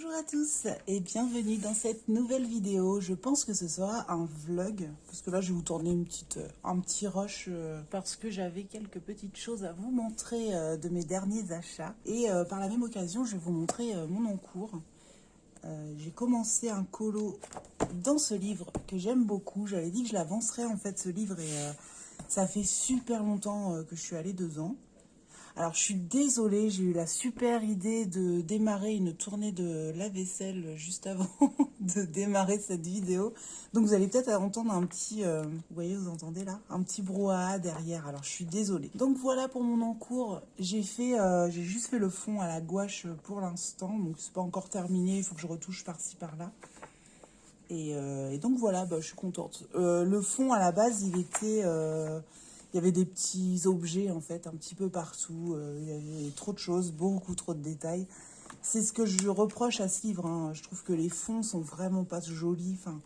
Bonjour à tous et bienvenue dans cette nouvelle vidéo. Je pense que ce sera un vlog parce que là je vais vous tourner un petit rush parce que j'avais quelques petites choses à vous montrer de mes derniers achats. Et par la même occasion je vais vous montrer mon encours. J'ai commencé un colo dans ce livre que j'aime beaucoup. J'avais dit que je l'avancerais en fait ce livre et ça fait super longtemps que je suis allée dedans. Alors, je suis désolée, j'ai eu la super idée de démarrer une tournée de lave-vaisselle juste avant de démarrer cette vidéo. Donc, vous allez peut-être entendre un petit, vous voyez, vous entendez là, un petit brouhaha derrière. Alors, je suis désolée. Donc, voilà pour mon encours. J'ai juste fait le fond à la gouache pour l'instant. Donc, c'est pas encore terminé. Il faut que je retouche par-ci, par-là. Et donc, voilà, je suis contente. Le fond, à la base, il y avait des petits objets, en fait, un petit peu partout. Il y avait trop de choses, beaucoup trop de détails. C'est ce que je reproche à ce livre, hein. Je trouve que les fonds sont vraiment pas jolis. Enfin,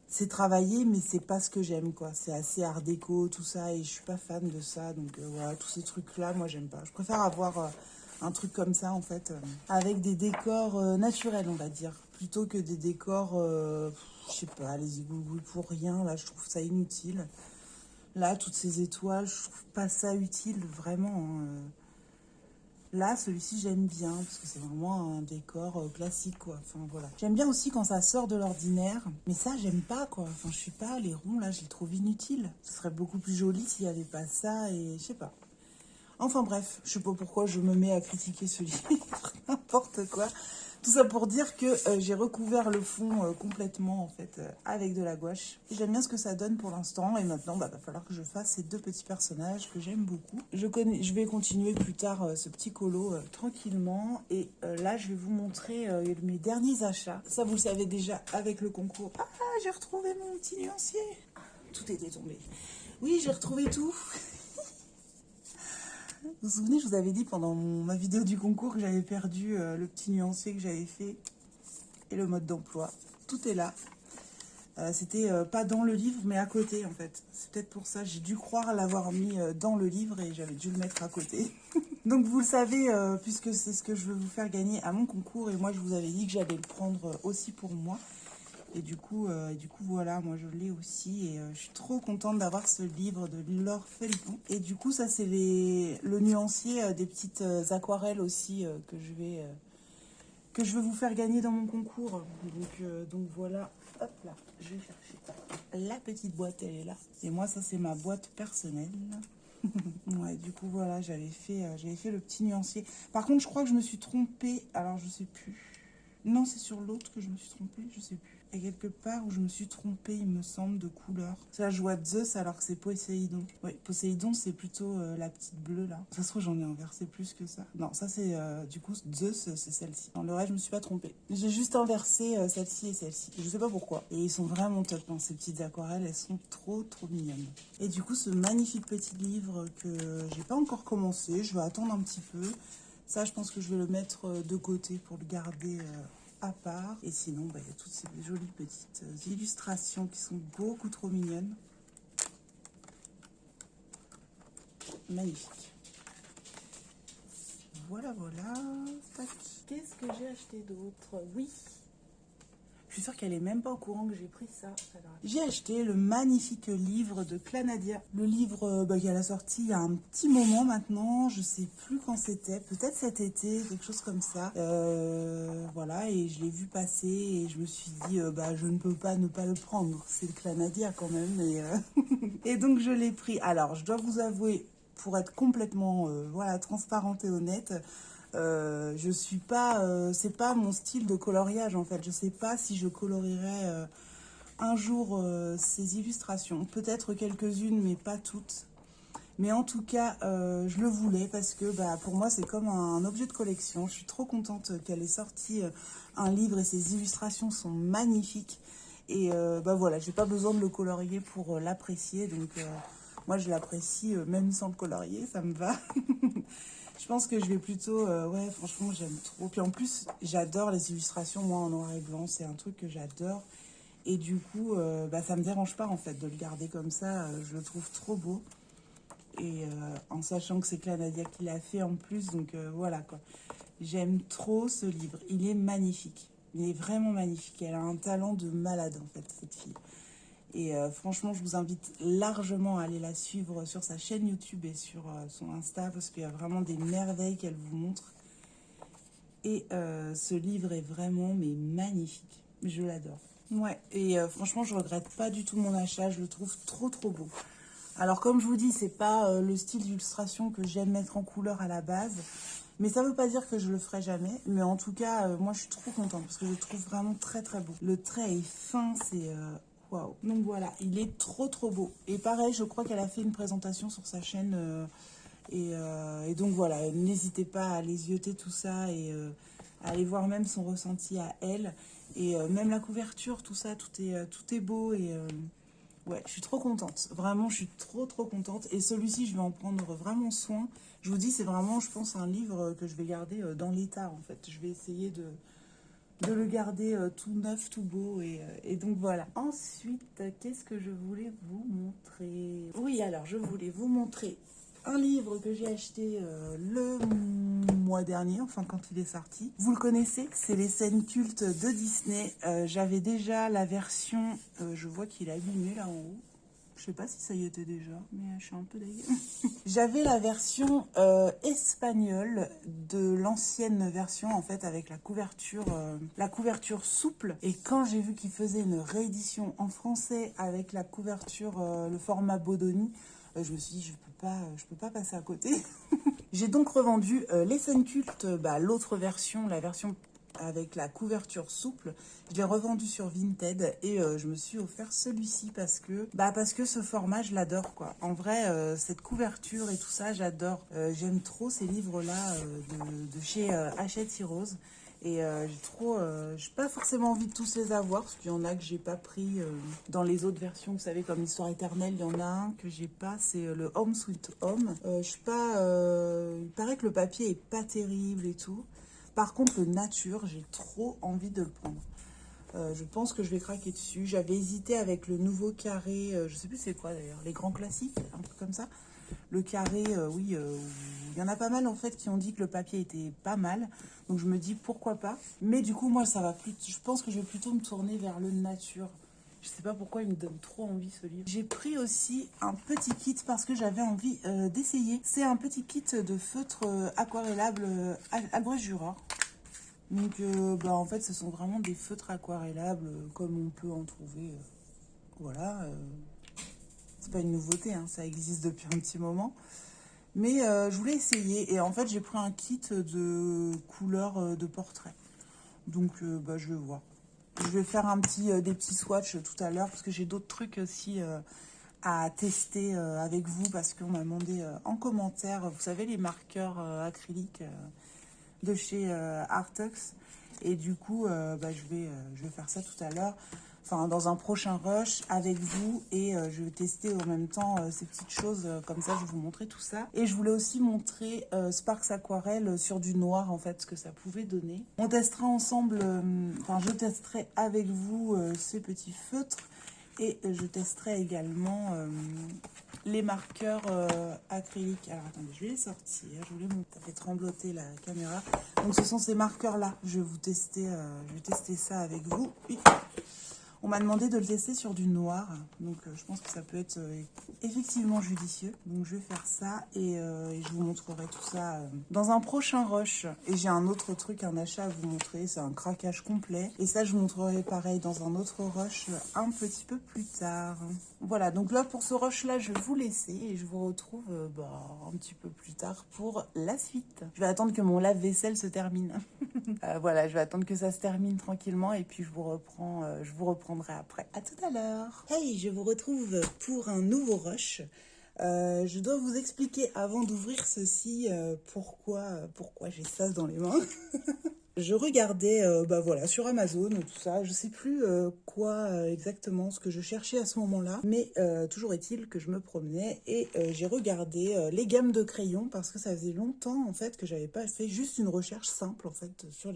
c'est travaillé, mais c'est pas ce que j'aime, quoi. C'est assez art déco, tout ça, et je suis pas fan de ça. Donc, voilà, tous ces trucs-là, moi, j'aime pas. Je préfère avoir un truc comme ça, en fait, avec des décors naturels, on va dire. Plutôt que des décors, je sais pas, les égouts pour rien. Là, je trouve ça inutile. Là, toutes ces étoiles, je trouve pas ça utile, vraiment. Hein. Là, celui-ci, j'aime bien, parce que c'est vraiment un décor classique, quoi. Enfin, voilà. J'aime bien aussi quand ça sort de l'ordinaire, mais ça, j'aime pas, quoi. Enfin, je sais pas, les ronds, là, je les trouve inutiles. Ce serait beaucoup plus joli s'il n'y avait pas ça, et je sais pas. Enfin, bref, je sais pas pourquoi je me mets à critiquer ce livre, n'importe quoi. Tout ça pour dire que j'ai recouvert le fond complètement, en fait, avec de la gouache. J'aime bien ce que ça donne pour l'instant. Et maintenant, va falloir que je fasse ces deux petits personnages que j'aime beaucoup. Je vais continuer plus tard ce petit colo tranquillement. Et là, je vais vous montrer mes derniers achats. Ça, vous le savez déjà avec le concours. Ah, j'ai retrouvé mon petit nuancier. Tout était tombé. Oui, j'ai retrouvé tout. Vous vous souvenez, je vous avais dit pendant ma vidéo du concours que j'avais perdu le petit nuancier que j'avais fait et le mode d'emploi. Tout est là. C'était pas dans le livre, mais à côté, en fait. C'est peut-être pour ça. J'ai dû croire l'avoir mis dans le livre et j'avais dû le mettre à côté. Donc, vous le savez, puisque c'est ce que je veux vous faire gagner à mon concours. Et moi, je vous avais dit que j'allais le prendre aussi pour moi. Et du coup, voilà, moi je l'ai aussi et je suis trop contente d'avoir ce livre de Laure Felton. Et du coup, ça c'est le nuancier des petites aquarelles aussi que je veux vous faire gagner dans mon concours. Donc voilà, hop là, je vais chercher. La petite boîte, elle est là. Et moi, ça c'est ma boîte personnelle. Ouais, du coup, voilà, j'avais fait le petit nuancier. Par contre, je crois que je me suis trompée. Alors, je sais plus. Non, c'est sur l'autre que je me suis trompée, je sais plus. Il y a quelque part où je me suis trompée, il me semble, de couleur. Là, je vois Zeus alors que c'est Poséidon. Oui, Poséidon, c'est plutôt la petite bleue, là. Ça se trouve, j'en ai inversé plus que ça. Non, ça, c'est... du coup, Zeus, c'est celle-ci. Dans le reste, je me suis pas trompée. J'ai juste inversé celle-ci et celle-ci. Je sais pas pourquoi. Et ils sont vraiment top, hein. Ces petites aquarelles, elles sont trop, trop mignonnes. Et du coup, ce magnifique petit livre que j'ai pas encore commencé, je vais attendre un petit peu. Ça, je pense que je vais le mettre de côté pour le garder à part. Et sinon, il y a toutes ces jolies petites illustrations qui sont beaucoup trop mignonnes. Magnifique. Voilà, voilà. Tac. Qu'est-ce que j'ai acheté d'autre? Oui. Je suis sûre qu'elle est même pas au courant que j'ai pris ça. J'ai acheté le magnifique livre de Clanadia. Le livre qui a la sortie il y a un petit moment maintenant. Je sais plus quand c'était. Peut-être cet été, quelque chose comme ça. Voilà, et je l'ai vu passer et je me suis dit, je ne peux pas ne pas le prendre. C'est le Clanadia quand même. Et donc je l'ai pris. Alors, je dois vous avouer, pour être complètement transparente et honnête, je suis pas, c'est pas mon style de coloriage en fait. Je sais pas si je colorierai un jour ces illustrations. Peut-être quelques-unes, mais pas toutes. Mais en tout cas, je le voulais parce que pour moi, c'est comme un objet de collection. Je suis trop contente qu'elle ait sorti un livre et ses illustrations sont magnifiques. Et voilà, j'ai pas besoin de le colorier pour l'apprécier. Donc, moi, je l'apprécie même sans le colorier, ça me va. Je pense que je vais plutôt... ouais, franchement, j'aime trop. Puis en plus, j'adore les illustrations, moi, en noir et blanc. C'est un truc que j'adore. Et du coup, ça me dérange pas, en fait, de le garder comme ça. Je le trouve trop beau. et en sachant que c'est Clanadia qui l'a fait en plus, donc voilà quoi. J'aime trop ce livre, il est magnifique, il est vraiment magnifique, elle a un talent de malade en fait cette fille. Et franchement, je vous invite largement à aller la suivre sur sa chaîne YouTube et sur son Insta, parce qu'il y a vraiment des merveilles qu'elle vous montre. Et ce livre est vraiment mais magnifique, je l'adore. Ouais, et franchement, je regrette pas du tout mon achat, je le trouve trop trop beau. Alors comme je vous dis, c'est pas le style d'illustration que j'aime mettre en couleur à la base, mais ça veut pas dire que je le ferai jamais. Mais en tout cas, moi je suis trop contente parce que je le trouve vraiment très très beau. Le trait est fin, c'est waouh. Donc voilà, il est trop trop beau. Et pareil, je crois qu'elle a fait une présentation sur sa chaîne. Et donc voilà, n'hésitez pas à aller zioter tout ça et à aller voir même son ressenti à elle. Et même la couverture, tout ça, tout est beau. Et ouais, je suis trop contente. Vraiment, je suis trop trop contente. Et celui-ci, je vais en prendre vraiment soin. Je vous dis, c'est vraiment, je pense, un livre que je vais garder dans l'état, en fait. Je vais essayer de le garder tout neuf, tout beau. Et donc voilà. Ensuite, qu'est-ce que je voulais vous montrer? Oui, alors, je voulais vous montrer un livre que j'ai acheté le mois dernier, enfin quand il est sorti. Vous le connaissez, c'est les scènes cultes de Disney. J'avais déjà la version, je vois qu'il est abîmé là en haut. Je sais pas si ça y était déjà, mais je suis un peu dégueu. J'avais la version espagnole de l'ancienne version, en fait, avec la couverture souple. Et quand j'ai vu qu'il faisait une réédition en français avec la couverture, le format Bodoni, je me suis dit, je peux pas passer à côté. J'ai donc revendu les scènes cultes, l'autre version, la version avec la couverture souple. Je l'ai revendu sur Vinted et je me suis offert celui-ci parce que ce format, je l'adore quoi. En vrai, cette couverture et tout ça, j'adore. J'aime trop ces livres-là de chez Hachette Heroes. Et j'ai pas forcément envie de tous les avoir, parce qu'il y en a que j'ai pas pris dans les autres versions, vous savez, comme Histoire éternelle, il y en a un que j'ai pas, c'est le Home Sweet Home. Je suis pas, il paraît que le papier est pas terrible et tout. Par contre, le Nature, j'ai trop envie de le prendre. Je pense que je vais craquer dessus. J'avais hésité avec le nouveau carré, je sais plus c'est quoi d'ailleurs, les grands classiques, un truc comme ça. Le carré, oui, il y en a pas mal en fait qui ont dit que le papier était pas mal. Donc je me dis pourquoi pas. Mais du coup, moi, ça va plus. Je pense que je vais plutôt me tourner vers le Nature. Je sais pas pourquoi il me donne trop envie ce livre. J'ai pris aussi un petit kit parce que j'avais envie d'essayer. C'est un petit kit de feutres aquarellables Albrecht Dürer. Donc en fait ce sont vraiment des feutres aquarellables comme on peut en trouver. Voilà. C'est pas une nouveauté, hein, ça existe depuis un petit moment. Mais je voulais essayer et en fait j'ai pris un kit de couleurs de portrait. Donc je vais voir. Je vais faire des petits swatchs tout à l'heure parce que j'ai d'autres trucs aussi à tester avec vous parce qu'on m'a demandé en commentaire, vous savez les marqueurs acryliques de chez Artux. Et du coup, je vais faire ça tout à l'heure. Enfin, dans un prochain rush avec vous. Et je vais tester en même temps ces petites choses. Comme ça, je vais vous montrer tout ça. Et je voulais aussi montrer Sparks Aquarelle sur du noir, en fait, ce que ça pouvait donner. On testera ensemble, je testerai avec vous ces petits feutres. Et je testerai également les marqueurs acryliques. Alors attendez, je vais les sortir. Je voulais ça fait trembloter la caméra. Donc ce sont ces marqueurs-là. Je vais tester ça avec vous. Oui. On m'a demandé de le tester sur du noir. Donc je pense que ça peut être effectivement judicieux. Donc je vais faire ça et je vous montrerai tout ça dans un prochain rush. Et j'ai un autre truc, un achat à vous montrer. C'est un craquage complet. Et ça, je vous montrerai pareil dans un autre rush un petit peu plus tard. Voilà, donc là pour ce rush-là, je vais vous laisser et je vous retrouve un petit peu plus tard pour la suite. Je vais attendre que mon lave-vaisselle se termine. Voilà, je vais attendre que ça se termine tranquillement et puis je vous reprendrai après. À tout à l'heure. Hey, je vous retrouve pour un nouveau rush. Je dois vous expliquer avant d'ouvrir ceci pourquoi j'ai ça dans les mains. Je regardais sur Amazon, tout ça. Je sais plus exactement ce que je cherchais à ce moment-là. Mais toujours est-il que je me promenais et j'ai regardé les gammes de crayons parce que ça faisait longtemps en fait que j'avais pas fait juste une recherche simple en fait sur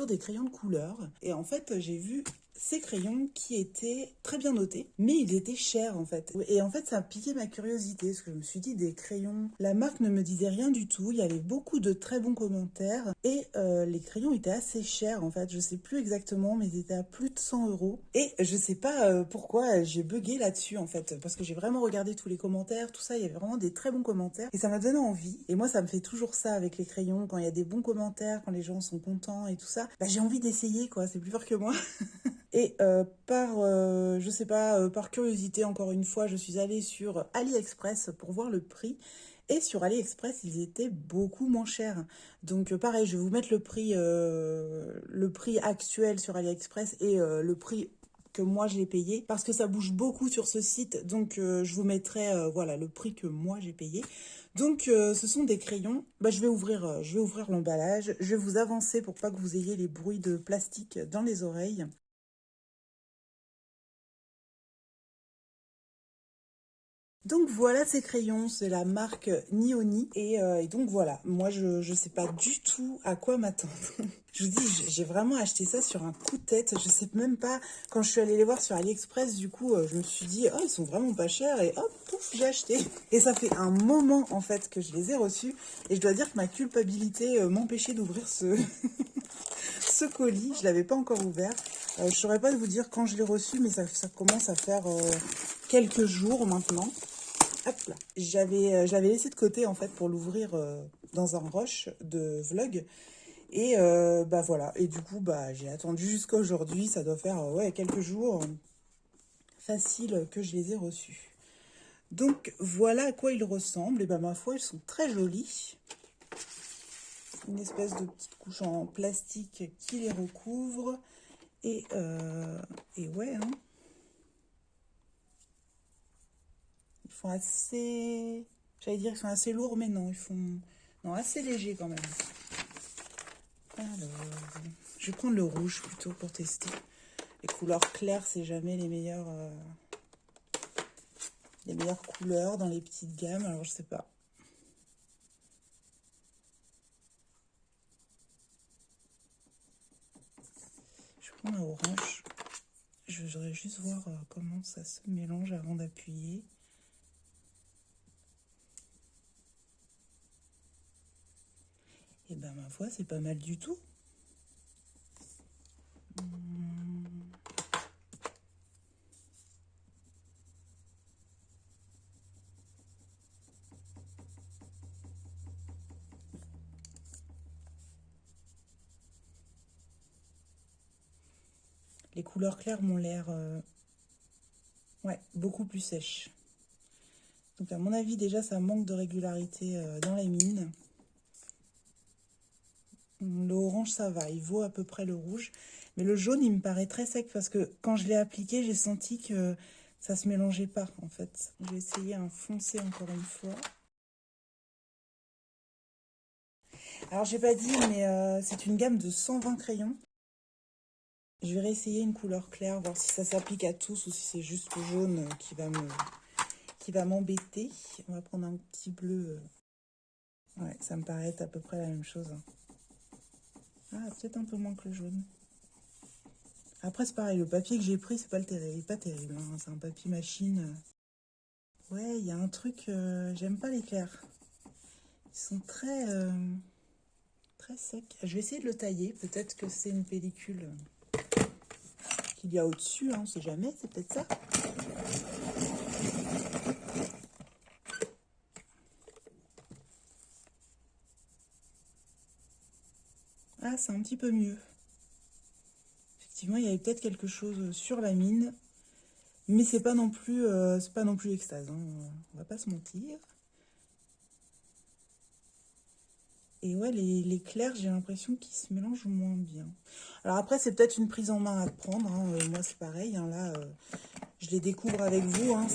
des crayons de couleur. Et en fait j'ai vu ces crayons qui étaient très bien notés, mais ils étaient chers en fait. Et en fait, ça a piqué ma curiosité, parce que je me suis dit, des crayons, la marque ne me disait rien du tout, il y avait beaucoup de très bons commentaires, et les crayons étaient assez chers en fait, je sais plus exactement, mais ils étaient à plus de 100 euros. Et je sais pas pourquoi j'ai bugué là-dessus en fait, parce que j'ai vraiment regardé tous les commentaires, tout ça, il y avait vraiment des très bons commentaires, et ça m'a donné envie. Et moi, ça me fait toujours ça avec les crayons, quand il y a des bons commentaires, quand les gens sont contents et tout ça, bah, j'ai envie d'essayer quoi, c'est plus fort que moi. Et je sais pas, par curiosité, encore une fois, je suis allée sur AliExpress pour voir le prix. Et sur AliExpress, ils étaient beaucoup moins chers. Donc pareil, je vais vous mettre le prix actuel sur AliExpress et le prix que moi j'ai payé. Parce que ça bouge beaucoup sur ce site. Donc je vous mettrai voilà, le prix que moi j'ai payé. Donc ce sont des crayons. Bah, je vais ouvrir l'emballage. Je vais vous avancer pour pas que vous ayez les bruits de plastique dans les oreilles. Donc voilà ces crayons, c'est la marque Nioni. Et donc voilà, moi je sais pas du tout à quoi m'attendre. Je vous dis, j'ai vraiment acheté ça sur un coup de tête. Je sais même pas, quand je suis allée les voir sur AliExpress, du coup, je me suis dit, oh, ils sont vraiment pas chers. Et hop, pouf, j'ai acheté. Et ça fait un moment, en fait, que je les ai reçus. Et je dois dire que ma culpabilité m'empêchait d'ouvrir ce colis. Je l'avais pas encore ouvert. Je saurais pas vous dire quand je l'ai reçu, mais ça commence à faire quelques jours maintenant. Hop là. Je l'avais laissé de côté en fait pour l'ouvrir dans un rush de vlog. Et bah voilà. Et du coup, bah j'ai attendu jusqu'à aujourd'hui. Ça doit faire ouais, quelques jours facile que je les ai reçus. Donc voilà à quoi ils ressemblent. Et bah ma foi, ils sont très jolis. Une espèce de petite couche en plastique qui les recouvre. Et ouais, hein. Ils font assez... J'allais dire qu'ils sont assez lourds, mais non, ils font... Non, assez légers quand même. Alors, je vais prendre le rouge plutôt pour tester. Les couleurs claires, c'est jamais les meilleures couleurs dans les petites gammes, alors je sais pas. Je prends un orange. Je voudrais juste voir comment ça se mélange avant d'appuyer. Et ben ma foi, c'est pas mal du tout. Les couleurs claires m'ont l'air ouais, beaucoup plus sèches. Donc à mon avis, déjà, ça manque de régularité dans les mines. Le orange, ça va, il vaut à peu près le rouge. Mais le jaune, il me paraît très sec parce que quand je l'ai appliqué, j'ai senti que ça se mélangeait pas, en fait. Je vais essayer un foncé encore une fois. Alors, j'ai pas dit, mais c'est une gamme de 120 crayons. Je vais réessayer une couleur claire, voir si ça s'applique à tous ou si c'est juste le jaune qui va m'embêter. On va prendre un petit bleu. Ouais, ça me paraît être à peu près la même chose. Ah, peut-être un peu moins que le jaune. Après, c'est pareil, le papier que j'ai pris, c'est pas pas terrible. Hein. C'est un papier machine. Ouais, il y a un truc, j'aime pas les clairs. Ils sont très secs. Je vais essayer de le tailler. Peut-être que c'est une pellicule qu'il y a au-dessus, hein, on sait jamais, c'est peut-être ça. Ah, c'est un petit peu mieux. Effectivement, il y avait peut-être quelque chose sur la mine. Mais c'est pas non plus extase, hein. On va pas se mentir. Et ouais, les clairs, j'ai l'impression qu'ils se mélangent moins bien. Alors après, c'est peut-être une prise en main à prendre. Hein. Moi, c'est pareil. Hein. Là, je les découvre avec vous. Hein.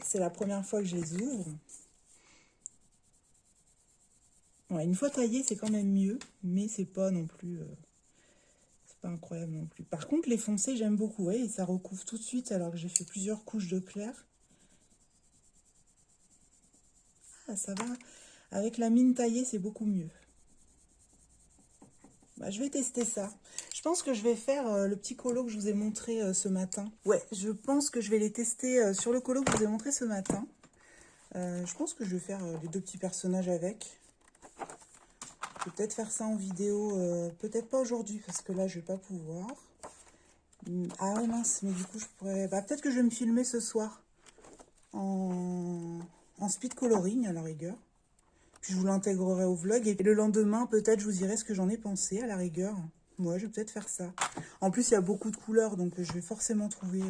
C'est la première fois que je les ouvre. Ouais, une fois taillé, c'est quand même mieux. Mais c'est pas non plus... c'est pas incroyable non plus. Par contre, les foncés, j'aime beaucoup. Ouais, et ça recouvre tout de suite alors que j'ai fait plusieurs couches de clair. Ah, ça va. Avec la mine taillée, c'est beaucoup mieux. Bah, je vais tester ça. pense que je vais faire le petit colo que je vous ai montré ce matin. Ouais, je pense que je vais les tester sur le colo que je vous ai montré ce matin. Je pense que je vais faire les deux petits personnages avec. Je vais peut-être faire ça en vidéo, peut-être pas aujourd'hui parce que là je vais pas pouvoir. Ah ouais mince, mais du coup je pourrais... Bah, peut-être que je vais me filmer ce soir en speed coloring à la rigueur. Puis je vous l'intégrerai au vlog et le lendemain peut-être je vous dirai ce que j'en ai pensé à la rigueur. Ouais, je vais peut-être faire ça. En plus il y a beaucoup de couleurs donc je vais forcément trouver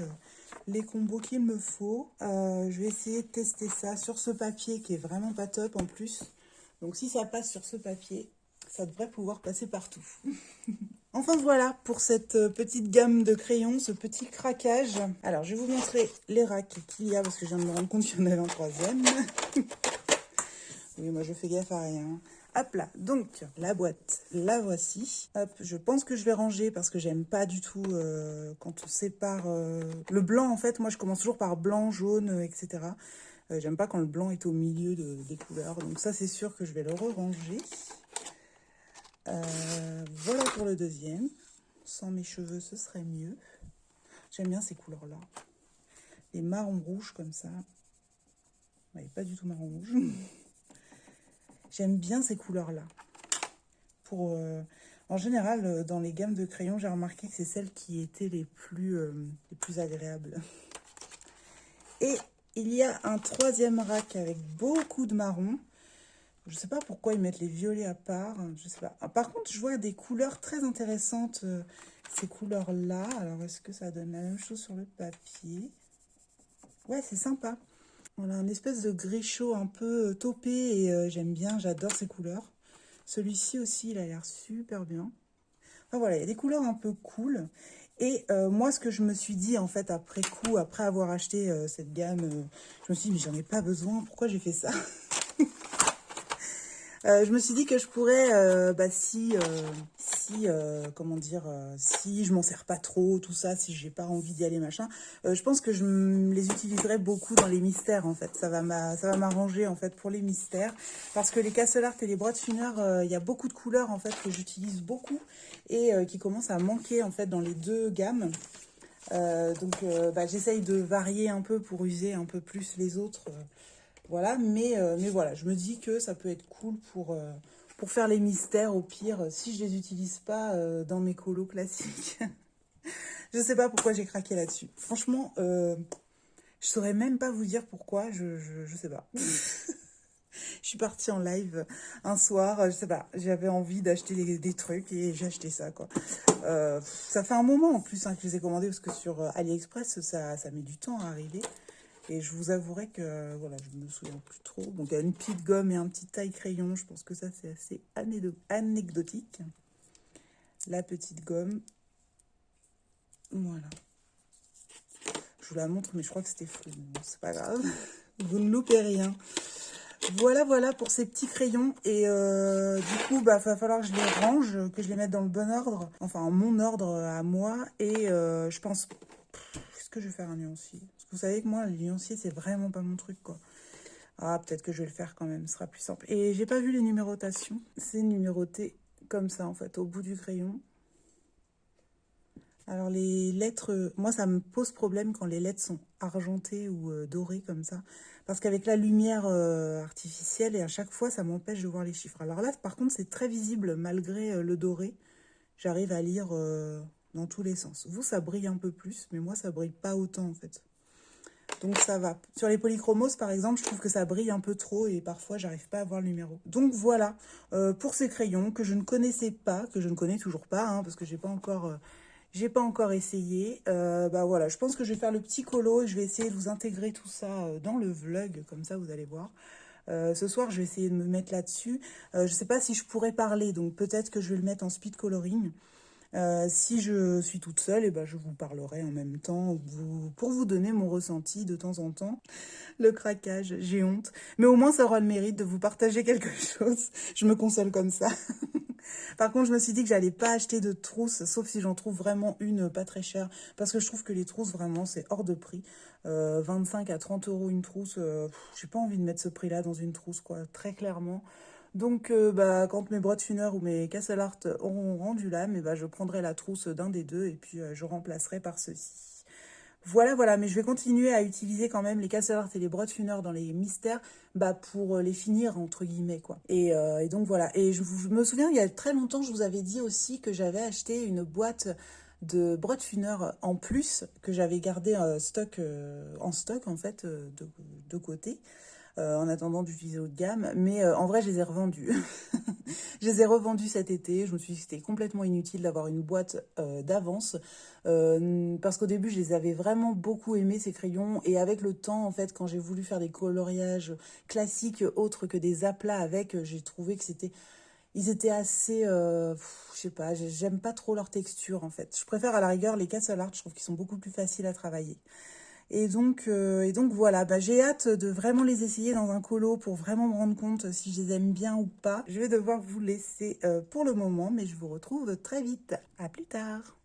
les combos qu'il me faut. Je vais essayer de tester ça sur ce papier qui est vraiment pas top en plus. Donc si ça passe sur ce papier, ça devrait pouvoir passer partout. Enfin voilà pour cette petite gamme de crayons, ce petit craquage. Alors je vais vous montrer les racks qu'il y a parce que je viens de me rendre compte qu'il y en avait un troisième. Oui, moi je fais gaffe à rien. Hop là, donc la boîte, la voici. Hop, je pense que je vais ranger parce que j'aime pas du tout quand on sépare le blanc. En fait, moi je commence toujours par blanc, jaune, etc. J'aime pas quand le blanc est au milieu des couleurs. Donc ça c'est sûr que je vais le ranger. Voilà pour le deuxième. Sans mes cheveux, ce serait mieux. J'aime bien ces couleurs-là. Les marrons rouges comme ça. Ouais, pas du tout marron rouge. J'aime bien ces couleurs-là. En général, dans les gammes de crayons, j'ai remarqué que c'est celles qui étaient les plus agréables. Et il y a un troisième rack avec beaucoup de marron. Je ne sais pas pourquoi ils mettent les violets à part. Je sais pas. Par contre, je vois des couleurs très intéressantes, ces couleurs-là. Alors, est-ce que ça donne la même chose sur le papier? Ouais, c'est sympa. On a un espèce de gris chaud un peu taupé et j'aime bien, j'adore ces couleurs. Celui-ci aussi, il a l'air super bien. Enfin voilà, il y a des couleurs un peu cool. Et moi, ce que je me suis dit, en fait, après coup, après avoir acheté cette gamme, je me suis dit, mais j'en ai pas besoin, pourquoi j'ai fait ça? Je me suis dit que je pourrais, comment dire, si je m'en sers pas trop, tout ça, si j'ai pas envie d'y aller, machin, je pense que les utiliserai beaucoup dans les mystères, en fait. Ça va m'arranger, en fait, pour les mystères. Parce que les Castle Art et les Broadfinner, il y a beaucoup de couleurs, en fait, que j'utilise beaucoup et qui commencent à manquer, en fait, dans les deux gammes. J'essaye de varier un peu pour user un peu plus les autres. Voilà, mais voilà, je me dis que ça peut être cool pour faire les mystères, au pire, si je les utilise pas dans mes colos classiques. Je sais pas pourquoi j'ai craqué là-dessus. Franchement, je saurais même pas vous dire pourquoi, je sais pas. Je suis partie en live un soir, je sais pas, j'avais envie d'acheter des trucs et j'ai acheté ça, quoi. Ça fait un moment en plus que je les ai commandés parce que sur AliExpress, ça met du temps à arriver. Et je vous avouerai que, voilà, je me souviens plus trop. Donc, il y a une petite gomme et un petit taille-crayon. Je pense que ça, c'est assez anecdotique. La petite gomme. Voilà. Je vous la montre, mais je crois que c'était flou. Bon, c'est pas grave. Vous ne loupez rien. Voilà pour ces petits crayons. Et du coup, va falloir que je les range, que je les mette dans le bon ordre. Enfin, en mon ordre à moi. Et je pense... Est-ce que je vais faire un nuancier? Parce que vous savez que moi, le nuancier, c'est vraiment pas mon truc, quoi. Ah, peut-être que je vais le faire quand même, ce sera plus simple. Et j'ai pas vu les numérotations. C'est numéroté comme ça, en fait, au bout du crayon. Alors, les lettres... Moi, ça me pose problème quand les lettres sont argentées ou dorées comme ça. Parce qu'avec la lumière artificielle, et à chaque fois, ça m'empêche de voir les chiffres. Alors là, par contre, c'est très visible, malgré le doré. J'arrive à lire dans tous les sens. Vous, ça brille un peu plus, mais moi, ça brille pas autant, en fait. Donc ça va. Sur les polychromos, par exemple, je trouve que ça brille un peu trop et parfois, j'arrive pas à voir le numéro. Donc voilà, pour ces crayons que je ne connaissais pas, que je ne connais toujours pas, hein, parce que j'ai pas encore essayé. Voilà, je pense que je vais faire le petit colo et je vais essayer de vous intégrer tout ça dans le vlog, comme ça, vous allez voir. Ce soir, je vais essayer de me mettre là-dessus. Je sais pas si je pourrais parler, donc peut-être que je vais le mettre en speed coloring. Si je suis toute seule, je vous parlerai en même temps pour vous donner mon ressenti de temps en temps. Le craquage, j'ai honte. Mais au moins, ça aura le mérite de vous partager quelque chose. Je me console comme ça. Par contre, je me suis dit que j'allais pas acheter de trousse, sauf si j'en trouve vraiment une pas très chère. Parce que je trouve que les trousses, vraiment, c'est hors de prix. 25 à 30 € une trousse. J'ai pas envie de mettre ce prix-là dans une trousse, quoi, très clairement. Donc, quand mes Broadfunner ou mes Castle Art auront rendu l'âme, je prendrai la trousse d'un des deux et puis je remplacerai par ceci. Voilà, voilà, mais je vais continuer à utiliser quand même les Castle Art et les Broadfunner dans les mystères pour les finir, entre guillemets, quoi. Et donc voilà. Et je me souviens, il y a très longtemps, je vous avais dit aussi que j'avais acheté une boîte de Broadfunner en plus, que j'avais gardé en stock, en fait, de côté. En attendant d'utiliser haut de gamme. Mais en vrai, je les ai revendus. Je les ai revendus cet été. Je me suis dit que c'était complètement inutile d'avoir une boîte d'avance. Parce qu'au début, je les avais vraiment beaucoup aimés, ces crayons. Et avec le temps, en fait, quand j'ai voulu faire des coloriages classiques autres que des aplats avec, j'ai trouvé que c'était... Ils étaient assez... je sais pas, j'aime pas trop leur texture, en fait. Je préfère à la rigueur les Castle Art. Je trouve qu'ils sont beaucoup plus faciles à travailler. Et donc voilà, j'ai hâte de vraiment les essayer dans un colo pour vraiment me rendre compte si je les aime bien ou pas. Je vais devoir vous laisser pour le moment, mais je vous retrouve très vite. À plus tard.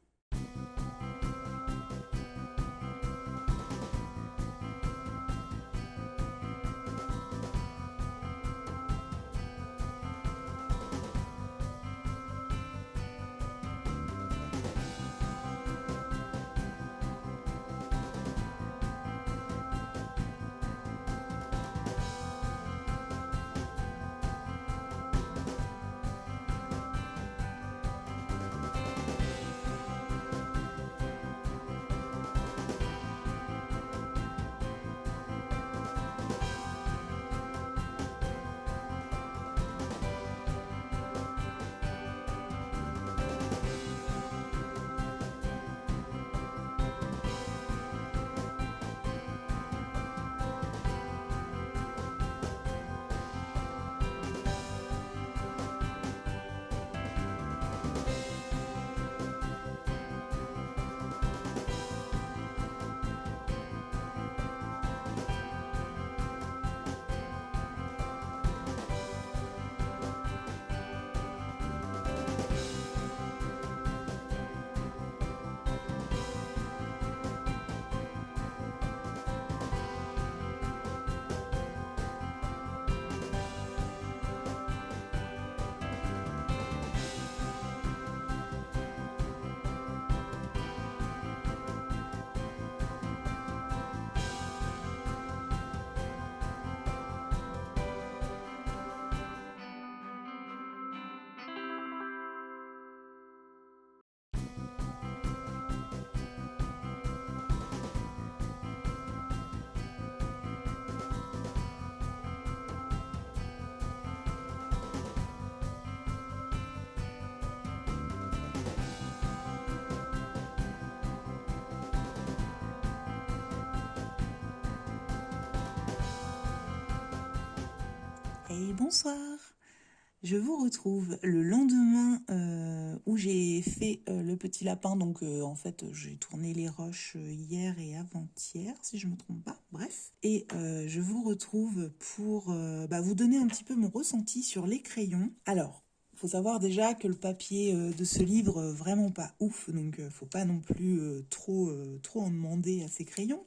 Et bonsoir. Je vous retrouve le lendemain où j'ai fait le petit lapin. Donc en fait, j'ai tourné les roches hier et avant-hier, si je ne me trompe pas. Bref. Et je vous retrouve pour vous donner un petit peu mon ressenti sur les crayons. Alors, faut savoir déjà que le papier de ce livre, vraiment pas ouf. Donc, faut pas non plus trop en demander à ces crayons.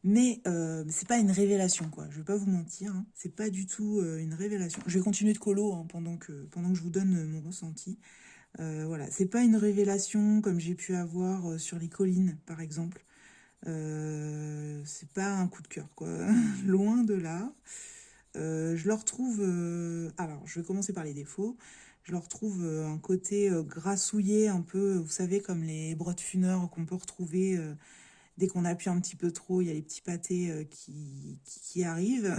Mais c'est pas une révélation, quoi. Je vais pas vous mentir, hein. C'est pas du tout une révélation. Je vais continuer de colo hein, pendant que je vous donne mon ressenti. Voilà, c'est pas une révélation comme j'ai pu avoir sur les collines, par exemple. C'est pas un coup de cœur, quoi. Loin de là. Je leur trouve... alors, je vais commencer par les défauts. Je leur trouve un côté grassouillé, un peu, vous savez, comme les Broadfunner qu'on peut retrouver... dès qu'on appuie un petit peu trop, il y a les petits pâtés qui arrivent.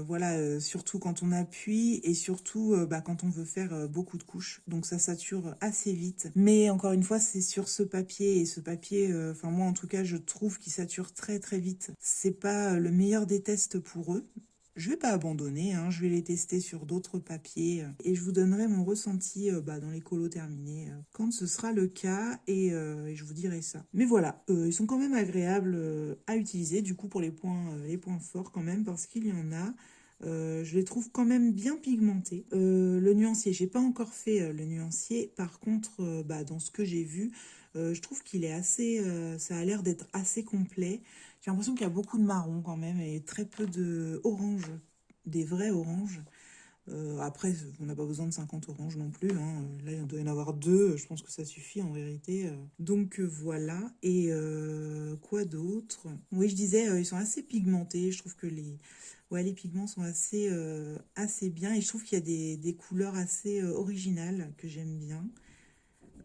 Voilà, surtout quand on appuie et surtout quand on veut faire beaucoup de couches. Donc ça sature assez vite. Mais encore une fois, c'est sur ce papier. Et ce papier, enfin moi en tout cas, je trouve qu'il sature très très vite. C'est pas le meilleur des tests pour eux. Je vais pas abandonner, hein, je vais les tester sur d'autres papiers et je vous donnerai mon ressenti dans les colos terminés quand ce sera le cas et je vous dirai ça. Mais voilà, ils sont quand même agréables à utiliser du coup pour les points forts quand même parce qu'il y en a. Je les trouve quand même bien pigmentés. Le nuancier, j'ai pas encore fait le nuancier. Par contre, dans ce que j'ai vu, je trouve qu'il est assez... ça a l'air d'être assez complet. J'ai l'impression qu'il y a beaucoup de marron quand même et très peu de orange, des vrais oranges. Après, on n'a pas besoin de 50 oranges non plus, hein. Là, il doit y en avoir deux. Je pense que ça suffit en vérité. Donc voilà. Et quoi d'autre? Oui, je disais, ils sont assez pigmentés. Je trouve que ouais, les pigments sont assez bien. Et je trouve qu'il y a des couleurs assez originales que j'aime bien.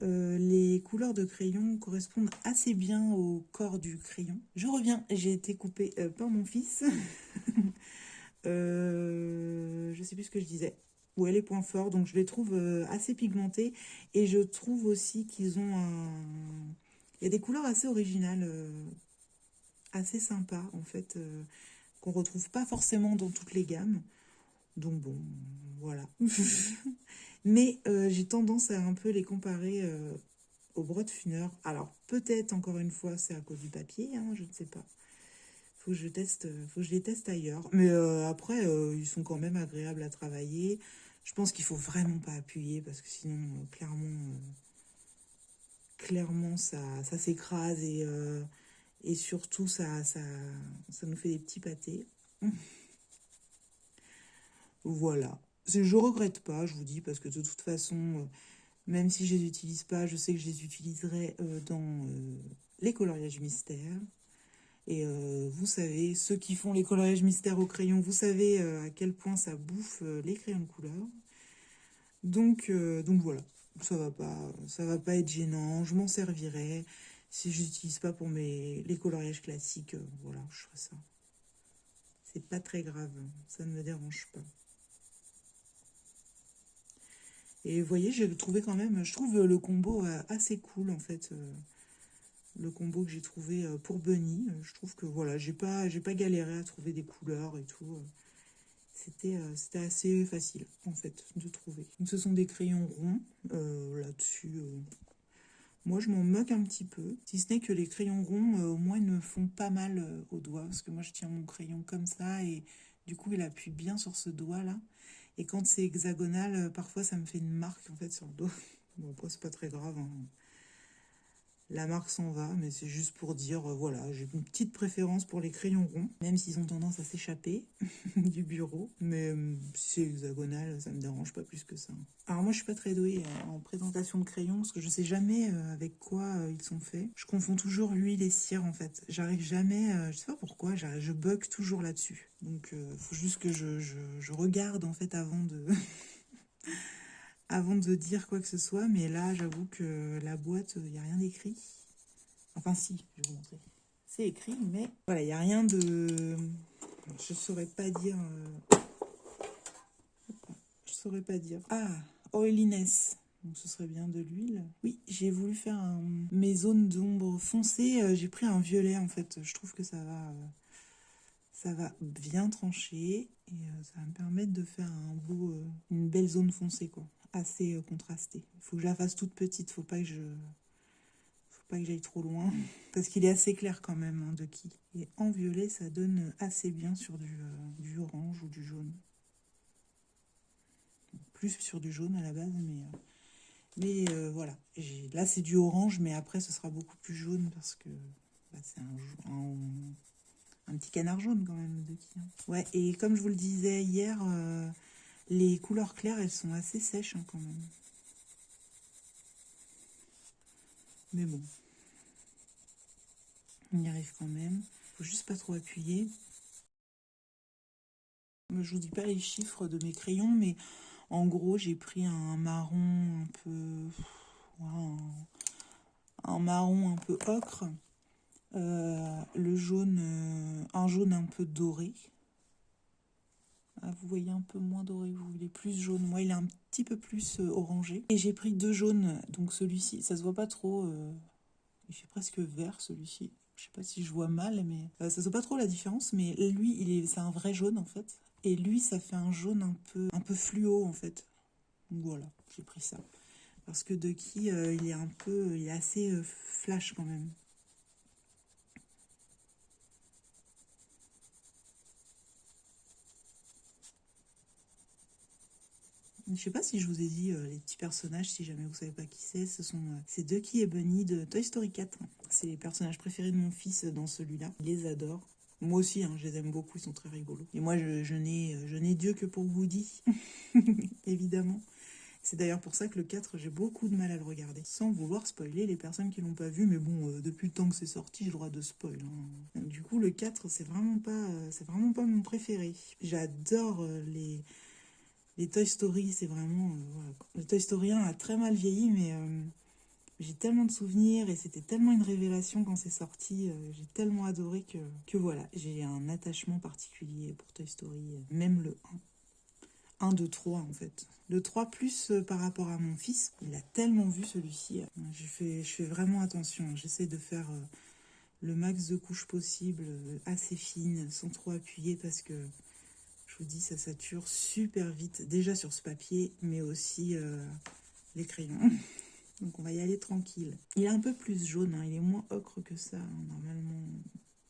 Les couleurs de crayon correspondent assez bien au corps du crayon. Je reviens, j'ai été coupée par mon fils. Je sais plus ce que je disais. Ouais, les points forts, donc je les trouve assez pigmentés. Et je trouve aussi qu'ils ont un... Il y a des couleurs assez originales, assez sympas en fait, qu'on retrouve pas forcément dans toutes les gammes. Donc bon, voilà. Mais j'ai tendance à un peu les comparer au Brodefunner. Alors peut-être encore une fois c'est à cause du papier, hein, je ne sais pas. Faut que je teste, faut que je les teste ailleurs. Mais après ils sont quand même agréables à travailler. Je pense qu'il faut vraiment pas appuyer parce que sinon clairement ça s'écrase et surtout ça nous fait des petits pâtés. Voilà. Je regrette pas, je vous dis, parce que de toute façon, même si je les utilise pas, je sais que je les utiliserai dans les coloriages mystères. Et vous savez, ceux qui font les coloriages mystères au crayon, vous savez à quel point ça bouffe les crayons de couleur. Donc voilà, ça va pas être gênant, je m'en servirai. Si je n'utilise pas pour les coloriages classiques, voilà, je ferai ça. C'est pas très grave, ça ne me dérange pas. Et vous voyez, j'ai trouvé quand même, je trouve le combo assez cool en fait. Le combo que j'ai trouvé pour Bunny. Je trouve que voilà, j'ai pas galéré à trouver des couleurs et tout. C'était assez facile en fait de trouver. Donc ce sont des crayons ronds là-dessus. Moi je m'en moque un petit peu. Si ce n'est que les crayons ronds, au moins ils me font pas mal au doigt. Parce que moi je tiens mon crayon comme ça et du coup il appuie bien sur ce doigt là. Et quand c'est hexagonal, parfois ça me fait une marque en fait sur le dos. Bon après c'est pas très grave, hein. La marque s'en va, mais c'est juste pour dire, voilà, j'ai une petite préférence pour les crayons ronds, même s'ils ont tendance à s'échapper du bureau. Mais si c'est hexagonal, ça me dérange pas plus que ça. Alors moi, je suis pas très douée en présentation de crayons, parce que je sais jamais avec quoi ils sont faits. Je confonds toujours l'huile et cire, en fait. J'arrive jamais, je sais pas pourquoi, je bug toujours là-dessus. Donc, faut juste que je regarde, en fait, avant de... avant de dire quoi que ce soit, mais là, j'avoue que la boîte, il n'y a rien d'écrit. Enfin, si, je vais vous montrer. C'est écrit, mais voilà, il n'y a rien de... Je saurais pas dire... Je saurais pas dire. Ah, oiliness. Donc, ce serait bien de l'huile. Oui, j'ai voulu faire mes zones d'ombre foncées. J'ai pris un violet, en fait. Je trouve que ça va bien trancher. Et ça va me permettre de faire une belle zone foncée, quoi. Assez contrastée. Il faut que je la fasse toute petite. Faut pas que j'aille trop loin. Parce qu'il est assez clair quand même, hein, de qui. Et en violet, ça donne assez bien sur du orange ou du jaune. Plus sur du jaune à la base, mais voilà. Là, c'est du orange, mais après, ce sera beaucoup plus jaune parce que bah, c'est un petit canard jaune quand même, de qui. Hein. Ouais, et comme je vous le disais hier, les couleurs claires, elles sont assez sèches hein, quand même. Mais bon, on y arrive quand même. Faut juste pas trop appuyer. Je vous dis pas les chiffres de mes crayons, mais en gros, j'ai pris un marron un peu... ouais, un marron un peu ocre. Le jaune, un jaune un peu doré. Ah, vous voyez un peu moins doré, vous, il est plus jaune. Moi, il est un petit peu plus orangé. Et j'ai pris deux jaunes, donc celui-ci, ça se voit pas trop. Il fait presque vert, celui-ci. Je sais pas si je vois mal, mais ça se voit pas trop la différence. Mais lui, c'est un vrai jaune, en fait. Et lui, ça fait un jaune un peu fluo, en fait. Donc voilà, j'ai pris ça. Parce que Ducky, il est assez flash quand même. Je sais pas si je vous ai dit les petits personnages, si jamais vous savez pas qui c'est. Ce sont c'est Ducky et Bunny de Toy Story 4. C'est les personnages préférés de mon fils dans celui-là. Il les adore. Moi aussi, hein, je les aime beaucoup, ils sont très rigolos. Et moi, je n'ai Dieu que pour Woody, évidemment. C'est d'ailleurs pour ça que le 4, j'ai beaucoup de mal à le regarder. Sans vouloir spoiler les personnes qui l'ont pas vu, mais bon, depuis le temps que c'est sorti, j'ai le droit de spoil. Hein. Donc, du coup, le 4, c'est vraiment pas mon préféré. J'adore les Toy Story, c'est vraiment... voilà. Le Toy Story 1 a très mal vieilli, mais j'ai tellement de souvenirs et c'était tellement une révélation quand c'est sorti. J'ai tellement adoré que voilà, j'ai un attachement particulier pour Toy Story, même le 1. 1, 2, 3 en fait. Le 3 plus par rapport à mon fils, il a tellement vu celui-ci. Je fais vraiment attention, j'essaie de faire le max de couches possible, assez fines, sans trop appuyer parce que je vous dis, ça sature super vite, déjà sur ce papier, mais aussi les crayons. Donc on va y aller tranquille. Il est un peu plus jaune, hein, il est moins ocre que ça, hein, normalement,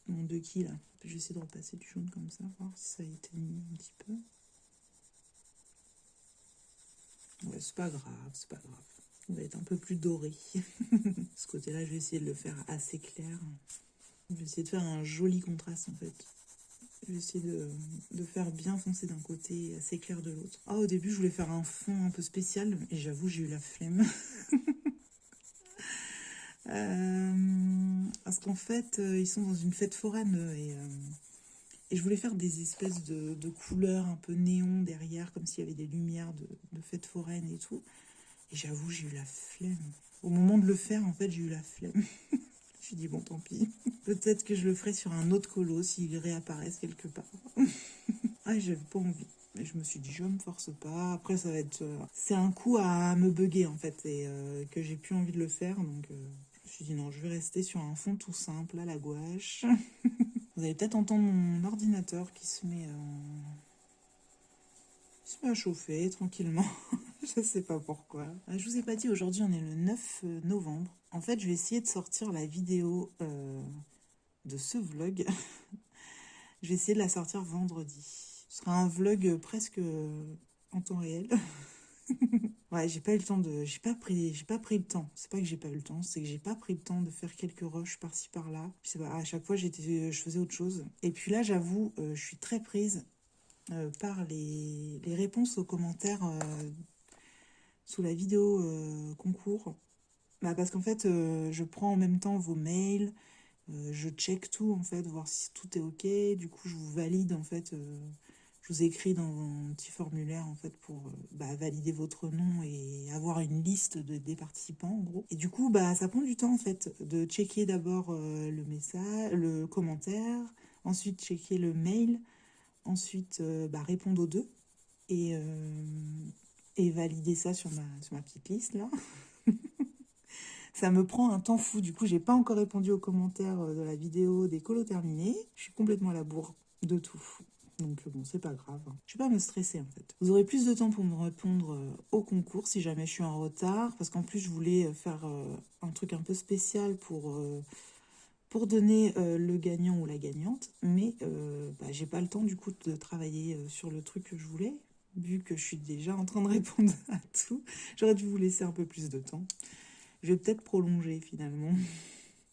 mon Ducky là. Je vais essayer de repasser du jaune comme ça, voir si ça a été mis un petit peu. Ouais, c'est pas grave, c'est pas grave. Il va être un peu plus doré. Ce côté-là, je vais essayer de le faire assez clair. Je vais essayer de faire un joli contraste en fait. Je vais essayer de faire bien foncé d'un côté et assez clair de l'autre. Ah, au début, je voulais faire un fond un peu spécial et j'avoue, j'ai eu la flemme. Parce qu'en fait, ils sont dans une fête foraine et je voulais faire des espèces de couleurs un peu néon derrière, comme s'il y avait des lumières de fête foraine et tout. Et j'avoue, j'ai eu la flemme. Au moment de le faire, en fait, j'ai eu la flemme. Je me suis dit, bon, tant pis. Peut-être que je le ferai sur un autre colo s'il réapparaissent quelque part. Ah, j'avais pas envie. Et je me suis dit, je me force pas. Après, ça va être... c'est un coup à me bugger, en fait, et que j'ai plus envie de le faire. Donc, je me suis dit, non, je vais rester sur un fond tout simple, à la gouache. Vous allez peut-être entendre mon ordinateur qui se met à chauffer tranquillement. Je sais pas pourquoi. Je vous ai pas dit, aujourd'hui, on est le 9 novembre. En fait, je vais essayer de sortir la vidéo de ce vlog. Je vais essayer de la sortir vendredi. Ce sera un vlog presque en temps réel. Ouais, j'ai pas eu le temps de... J'ai pas pris le temps. C'est pas que j'ai pas eu le temps, c'est que j'ai pas pris le temps de faire quelques rushs par-ci par-là. Je sais pas, à chaque fois, je faisais autre chose. Et puis là, j'avoue, je suis très prise par les réponses aux commentaires sous la vidéo concours. Bah, parce qu'en fait, je prends en même temps vos mails, je check tout en fait, voir si tout est ok. Du coup, je vous valide en fait. Je vous écris dans un petit formulaire en fait pour valider votre nom et avoir une liste des participants en gros. Et du coup, ça prend du temps en fait de checker d'abord le message, le commentaire, ensuite checker le mail, ensuite répondre aux deux et valider ça sur ma petite liste là. Ça me prend un temps fou. Du coup, j'ai pas encore répondu aux commentaires de la vidéo des colos terminés. Je suis complètement à la bourre de tout. Donc bon, c'est pas grave. Je vais pas me stresser en fait. Vous aurez plus de temps pour me répondre au concours si jamais je suis en retard. Parce qu'en plus, je voulais faire un truc un peu spécial pour donner le gagnant ou la gagnante. Mais j'ai pas le temps du coup de travailler sur le truc que je voulais. Vu que je suis déjà en train de répondre à tout. J'aurais dû vous laisser un peu plus de temps. Je vais peut-être prolonger finalement.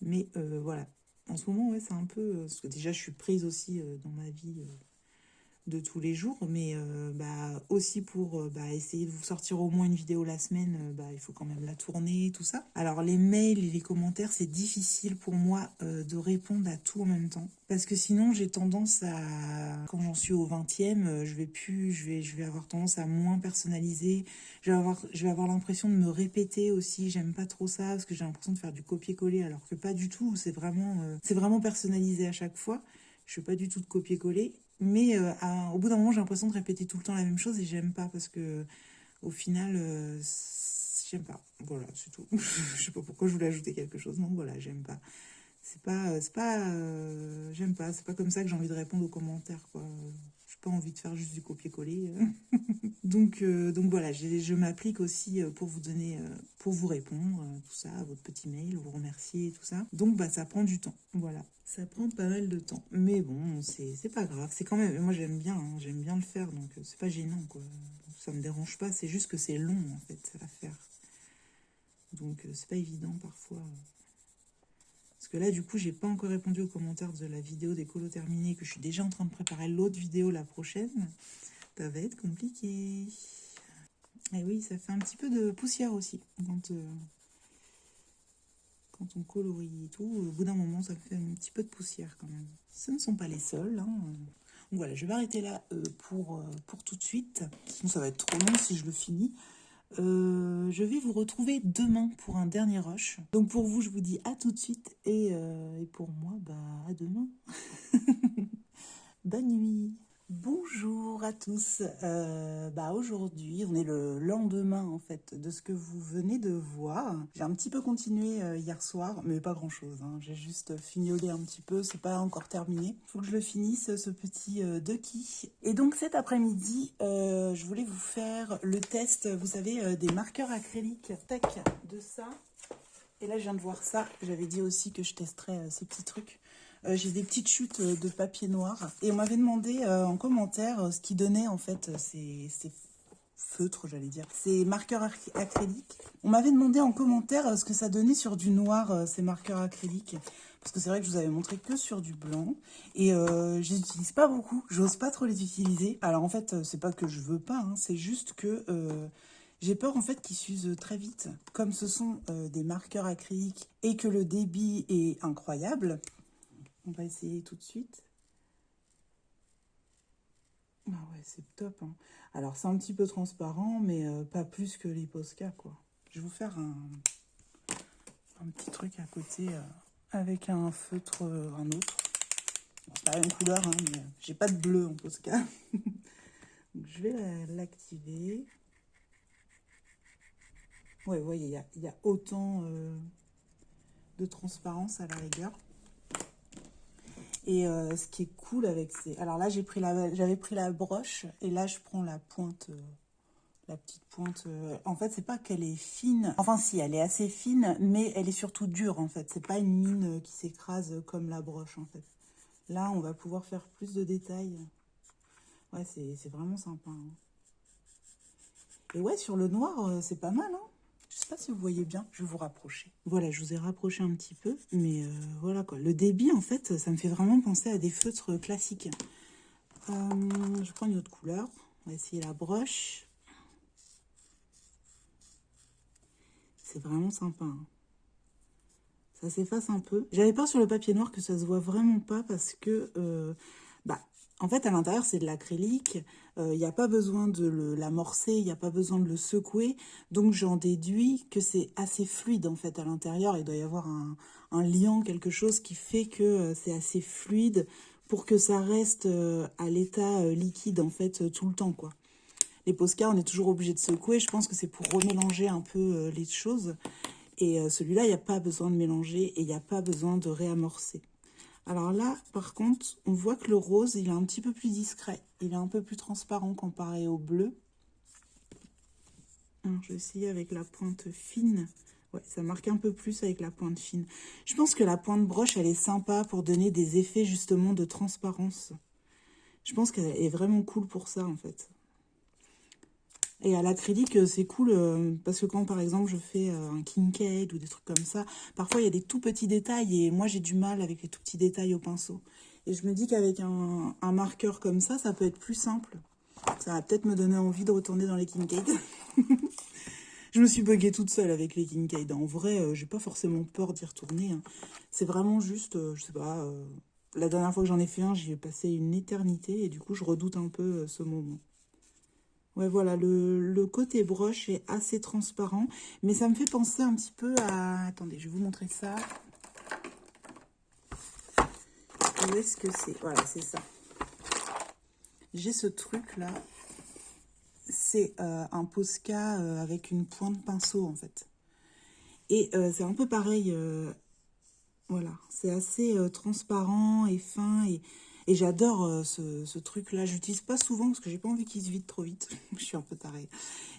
Mais voilà. En ce moment, ouais, c'est un peu... parce que déjà, je suis prise aussi dans ma vie de tous les jours. Mais aussi pour essayer de vous sortir au moins une vidéo la semaine, il faut quand même la tourner, tout ça. Alors, les mails et les commentaires, c'est difficile pour moi de répondre à tout en même temps. Parce que sinon, j'ai tendance à... Quand j'en suis au 20e, je vais avoir tendance à moins personnaliser. Je vais avoir l'impression de me répéter aussi. J'aime pas trop ça parce que j'ai l'impression de faire du copier-coller alors que pas du tout. C'est vraiment personnalisé à chaque fois. Je fais pas du tout de copier-coller. Mais au bout d'un moment, j'ai l'impression de répéter tout le temps la même chose et j'aime pas parce que au final, j'aime pas. Voilà, c'est tout. Je sais pas pourquoi je voulais ajouter quelque chose. Non, voilà, j'aime pas. J'aime pas. C'est pas comme ça que j'ai envie de répondre aux commentaires, quoi. J'ai pas envie de faire juste du copier-coller. Donc voilà, je m'applique aussi pour vous donner, pour vous répondre, tout ça, à votre petit mail, vous remercier, tout ça. Donc ça prend du temps, voilà. Ça prend pas mal de temps. Mais bon, c'est pas grave, c'est quand même, moi j'aime bien le faire, donc c'est pas gênant, quoi. ça me dérange pas, c'est juste que c'est long en fait à faire. Donc c'est pas évident parfois. Parce que là du coup j'ai pas encore répondu aux commentaires de la vidéo des colos terminés, que je suis déjà en train de préparer l'autre vidéo la prochaine. Ça va être compliqué. Et oui, ça fait un petit peu de poussière aussi quand on colorie et tout. Au bout d'un moment ça fait un petit peu de poussière quand même. Ce ne sont pas les seuls, hein. Donc voilà, je vais arrêter là pour tout de suite. Sinon ça va être trop long si je le finis. Je vais vous retrouver demain pour un dernier rush. Donc pour vous, je vous dis à tout de suite. Et pour moi, bah à demain. Bonne nuit. Bonjour à tous. Aujourd'hui, on est le lendemain en fait de ce que vous venez de voir. J'ai un petit peu continué hier soir, mais pas grand chose, hein. J'ai juste fignolé un petit peu, c'est pas encore terminé. Faut que je le finisse ce petit Ducky. Et donc cet après-midi, je voulais vous faire le test, vous savez, des marqueurs acryliques. Tac, de ça. Et là, je viens de voir ça. J'avais dit aussi que je testerais ces petits trucs. J'ai des petites chutes de papier noir. Et on m'avait demandé en commentaire ce qui donnait en fait ces feutres, j'allais dire, ces marqueurs acryliques. On m'avait demandé en commentaire ce que ça donnait sur du noir, ces marqueurs acryliques. Parce que c'est vrai que je vous avais montré que sur du blanc. Et je les utilise pas beaucoup. J'ose pas trop les utiliser. Alors en fait, c'est pas que je veux pas, hein, c'est juste que... j'ai peur en fait qu'ils s'usent très vite. Comme ce sont des marqueurs acryliques et que le débit est incroyable, on va essayer tout de suite. Ah ouais, c'est top, hein. Alors c'est un petit peu transparent, mais pas plus que les Posca, quoi. Je vais vous faire un petit truc à côté avec un feutre, un autre. Bon, c'est pas la même couleur, hein, mais j'ai pas de bleu en Posca. Donc, je vais l'activer. Ouais, vous voyez, il y a autant de transparence à la rigueur. Et ce qui est cool avec ces... Alors là, j'avais pris la broche et là, je prends la pointe, la petite pointe. En fait, c'est pas qu'elle est fine. Enfin, si, elle est assez fine, mais elle est surtout dure, en fait. C'est pas une mine qui s'écrase comme la broche, en fait. Là, on va pouvoir faire plus de détails. Ouais, c'est vraiment sympa, hein. Et ouais, sur le noir, c'est pas mal, hein. Je sais pas si vous voyez bien, je vais vous rapprocher. Voilà, je vous ai rapproché un petit peu, mais voilà quoi. Le débit, en fait, ça me fait vraiment penser à des feutres classiques. Je prends une autre couleur. On va essayer la broche. C'est vraiment sympa, hein. Ça s'efface un peu. J'avais peur sur le papier noir que ça se voit vraiment pas parce que... en fait, à l'intérieur, c'est de l'acrylique. Il n'y a pas besoin de l'amorcer, il n'y a pas besoin de le secouer. Donc, j'en déduis que c'est assez fluide, en fait, à l'intérieur. Il doit y avoir un liant, quelque chose qui fait que c'est assez fluide pour que ça reste à l'état liquide, en fait, tout le temps, quoi. Les Posca, on est toujours obligé de secouer. Je pense que c'est pour remélanger un peu les choses. Et celui-là, il n'y a pas besoin de mélanger et il n'y a pas besoin de réamorcer. Alors là, par contre, on voit que le rose, il est un petit peu plus discret. Il est un peu plus transparent comparé au bleu. Alors, je vais essayer avec la pointe fine. Ouais, ça marque un peu plus avec la pointe fine. Je pense que la pointe broche, elle est sympa pour donner des effets justement de transparence. Je pense qu'elle est vraiment cool pour ça, en fait. Et à l'acrylique, c'est cool parce que quand, par exemple, je fais un Kincaid ou des trucs comme ça, parfois, il y a des tout petits détails et moi, j'ai du mal avec les tout petits détails au pinceau. Et je me dis qu'avec un marqueur comme ça peut être plus simple. Ça va peut-être me donner envie de retourner dans les Kincaid. Je me suis buggée toute seule avec les Kincaid. En vrai, j'ai pas forcément peur d'y retourner, hein. C'est vraiment juste, je sais pas, la dernière fois que j'en ai fait un, j'y ai passé une éternité et du coup, je redoute un peu ce moment. Ouais, voilà, le côté broche est assez transparent, mais ça me fait penser un petit peu à... Attendez, je vais vous montrer ça. Où est-ce que c'est? Voilà, c'est ça. J'ai ce truc-là. C'est un Posca avec une pointe pinceau, en fait. Et c'est un peu pareil. Voilà, c'est assez transparent et fin. Et j'adore ce truc-là. J'utilise pas souvent parce que j'ai pas envie qu'il se vide trop vite. Je suis un peu tarée.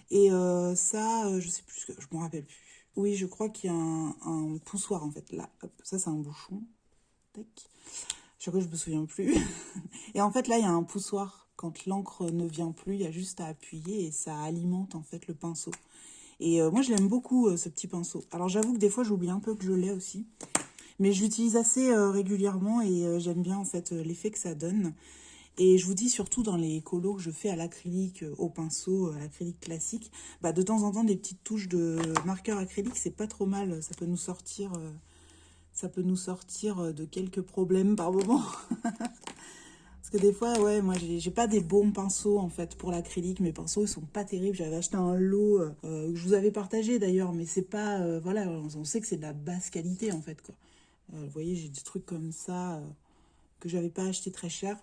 Et ça, je sais plus, je m'en rappelle plus. Oui, je crois qu'il y a un poussoir en fait. Là, hop, ça c'est un bouchon. Tac. Chaque fois, je me souviens plus. Et en fait, là, il y a un poussoir Quand l'encre ne vient plus, il y a juste à appuyer et ça alimente en fait le pinceau. Et moi, je l'aime beaucoup, ce petit pinceau. Alors, j'avoue que des fois, j'oublie un peu que je l'ai aussi. Mais je l'utilise assez régulièrement et j'aime bien en fait l'effet que ça donne. Et je vous dis surtout dans les colos que je fais à l'acrylique, au pinceau, à l'acrylique classique, bah, de temps en temps, des petites touches de marqueur acrylique, c'est pas trop mal. Ça peut nous sortir de quelques problèmes par moment. Parce que des fois, ouais, moi, j'ai pas des bons pinceaux, en fait, pour l'acrylique. Mes pinceaux, ils sont pas terribles. J'avais acheté un lot que je vous avais partagé, d'ailleurs. Mais c'est pas... voilà, on sait que c'est de la basse qualité, en fait, quoi. Vous voyez, j'ai des trucs comme ça que j'avais pas acheté très cher.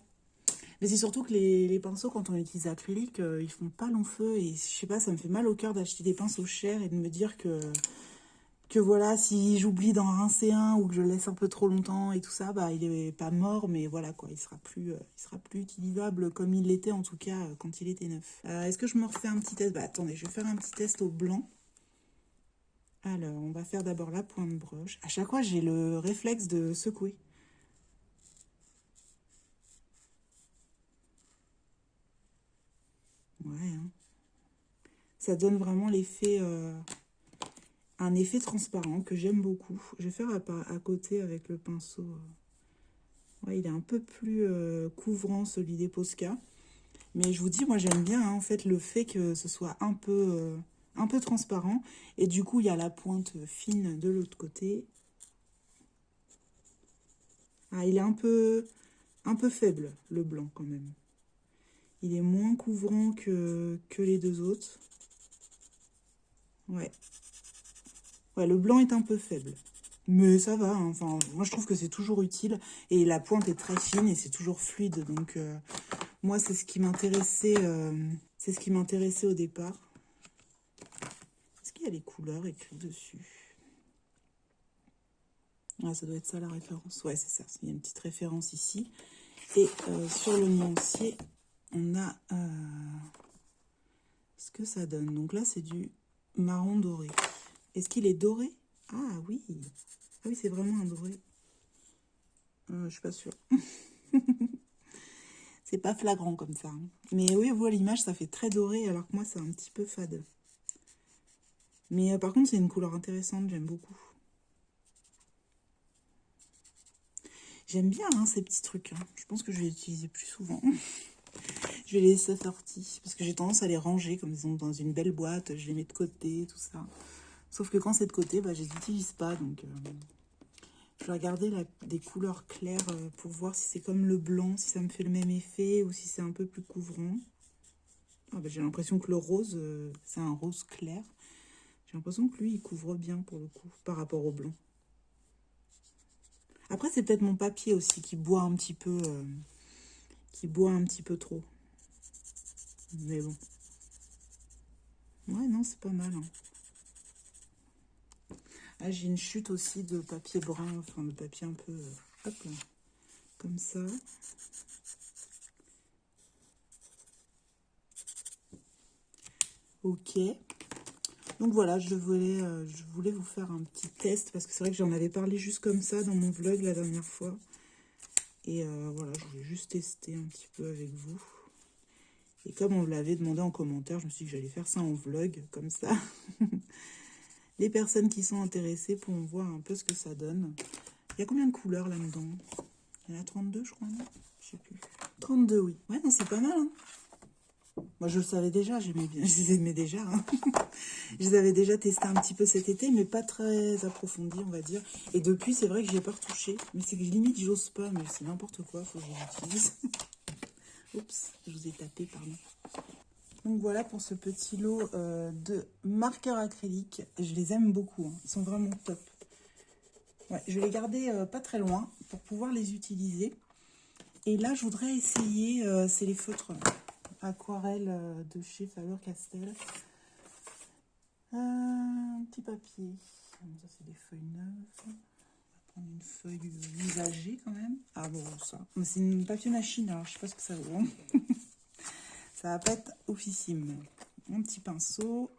Mais c'est surtout que les pinceaux, quand on utilise acrylique, ils font pas long feu. Et je sais pas, ça me fait mal au cœur d'acheter des pinceaux chers et de me dire que voilà, si j'oublie d'en rincer un ou que je le laisse un peu trop longtemps et tout ça, bah il est pas mort, mais voilà quoi, il sera plus utilisable comme il l'était en tout cas quand il était neuf. Est-ce que je me refais un petit test? Bah attendez, je vais faire un petit test au blanc. Alors, on va faire d'abord la pointe broche. À chaque fois, j'ai le réflexe de secouer. Ouais, hein. Ça donne vraiment l'effet... un effet transparent que j'aime beaucoup. Je vais faire à côté avec le pinceau. Ouais, il est un peu plus couvrant celui des Posca. Mais je vous dis, moi j'aime bien hein, en fait le fait que ce soit un peu transparent. Et du coup, il y a la pointe fine de l'autre côté. Ah, il est un peu faible, le blanc quand même. Il est moins couvrant que les deux autres. Ouais. Ouais, le blanc est un peu faible. Mais ça va, hein. Enfin, moi je trouve que c'est toujours utile. Et la pointe est très fine et c'est toujours fluide. Donc moi c'est ce qui m'intéressait au départ. Est-ce qu'il y a les couleurs écrites dessus? Ah, ça doit être ça la référence. Ouais, c'est ça. Il y a une petite référence ici. Et sur le nuancier, on a ce que ça donne. Donc là, c'est du marron doré. Est-ce qu'il est doré? Ah oui. Ah oui, c'est vraiment un doré. Je suis pas sûre. C'est pas flagrant comme ça. Hein. Mais oui, vous, à l'image, ça fait très doré, alors que moi, c'est un petit peu fade. Mais par contre, c'est une couleur intéressante, j'aime beaucoup. J'aime bien hein, ces petits trucs. Hein. Je pense que je vais les utiliser plus souvent. Je vais les laisser sortis, parce que j'ai tendance à les ranger, comme ils sont dans une belle boîte, je les mets de côté, tout ça. Sauf que quand c'est de côté, bah, je les utilise pas, donc... je vais regarder des couleurs claires pour voir si c'est comme le blanc, si ça me fait le même effet ou si c'est un peu plus couvrant. Ah bah, j'ai l'impression que le rose, c'est un rose clair. J'ai l'impression que lui, il couvre bien pour le coup, par rapport au blanc. Après, c'est peut-être mon papier aussi qui boit un petit peu, trop. Mais bon. Ouais, non, c'est pas mal. Hein. Ah, j'ai une chute aussi de papier brun, enfin de papier un peu, hop là, comme ça. Ok. Donc voilà, je voulais vous faire un petit test parce que c'est vrai que j'en avais parlé juste comme ça dans mon vlog la dernière fois. Et voilà, je voulais juste tester un petit peu avec vous. Et comme on me l'avait demandé en commentaire, je me suis dit que j'allais faire ça en vlog, comme ça. Les personnes qui sont intéressées pourront voir un peu ce que ça donne. Il y a combien de couleurs là-dedans? Il y en a 32, je crois, non? Je sais plus. 32, oui. Ouais, non, c'est pas mal, hein. Moi, je le savais déjà, j'aimais bien, je les aimais déjà. Hein. Je les avais déjà testés un petit peu cet été, mais pas très approfondis, on va dire. Et depuis, c'est vrai que j'ai pas retouché. Mais c'est que limite, j'ose pas, mais c'est n'importe quoi, faut que je l'utilise. Oups, je vous ai tapé, pardon. Donc voilà pour ce petit lot de marqueurs acryliques. Je les aime beaucoup, hein. Ils sont vraiment top. Ouais, je vais les garder pas très loin pour pouvoir les utiliser. Et là, je voudrais essayer, c'est les feutres aquarelles de chez Faber-Castell. Un petit papier. Ça, c'est des feuilles neuves. On va prendre une feuille usagée quand même. Ah bon, ça. C'est une papier machine, alors je sais pas ce que ça vaut. Hein. Ça va pas être oufissime. Un petit pinceau.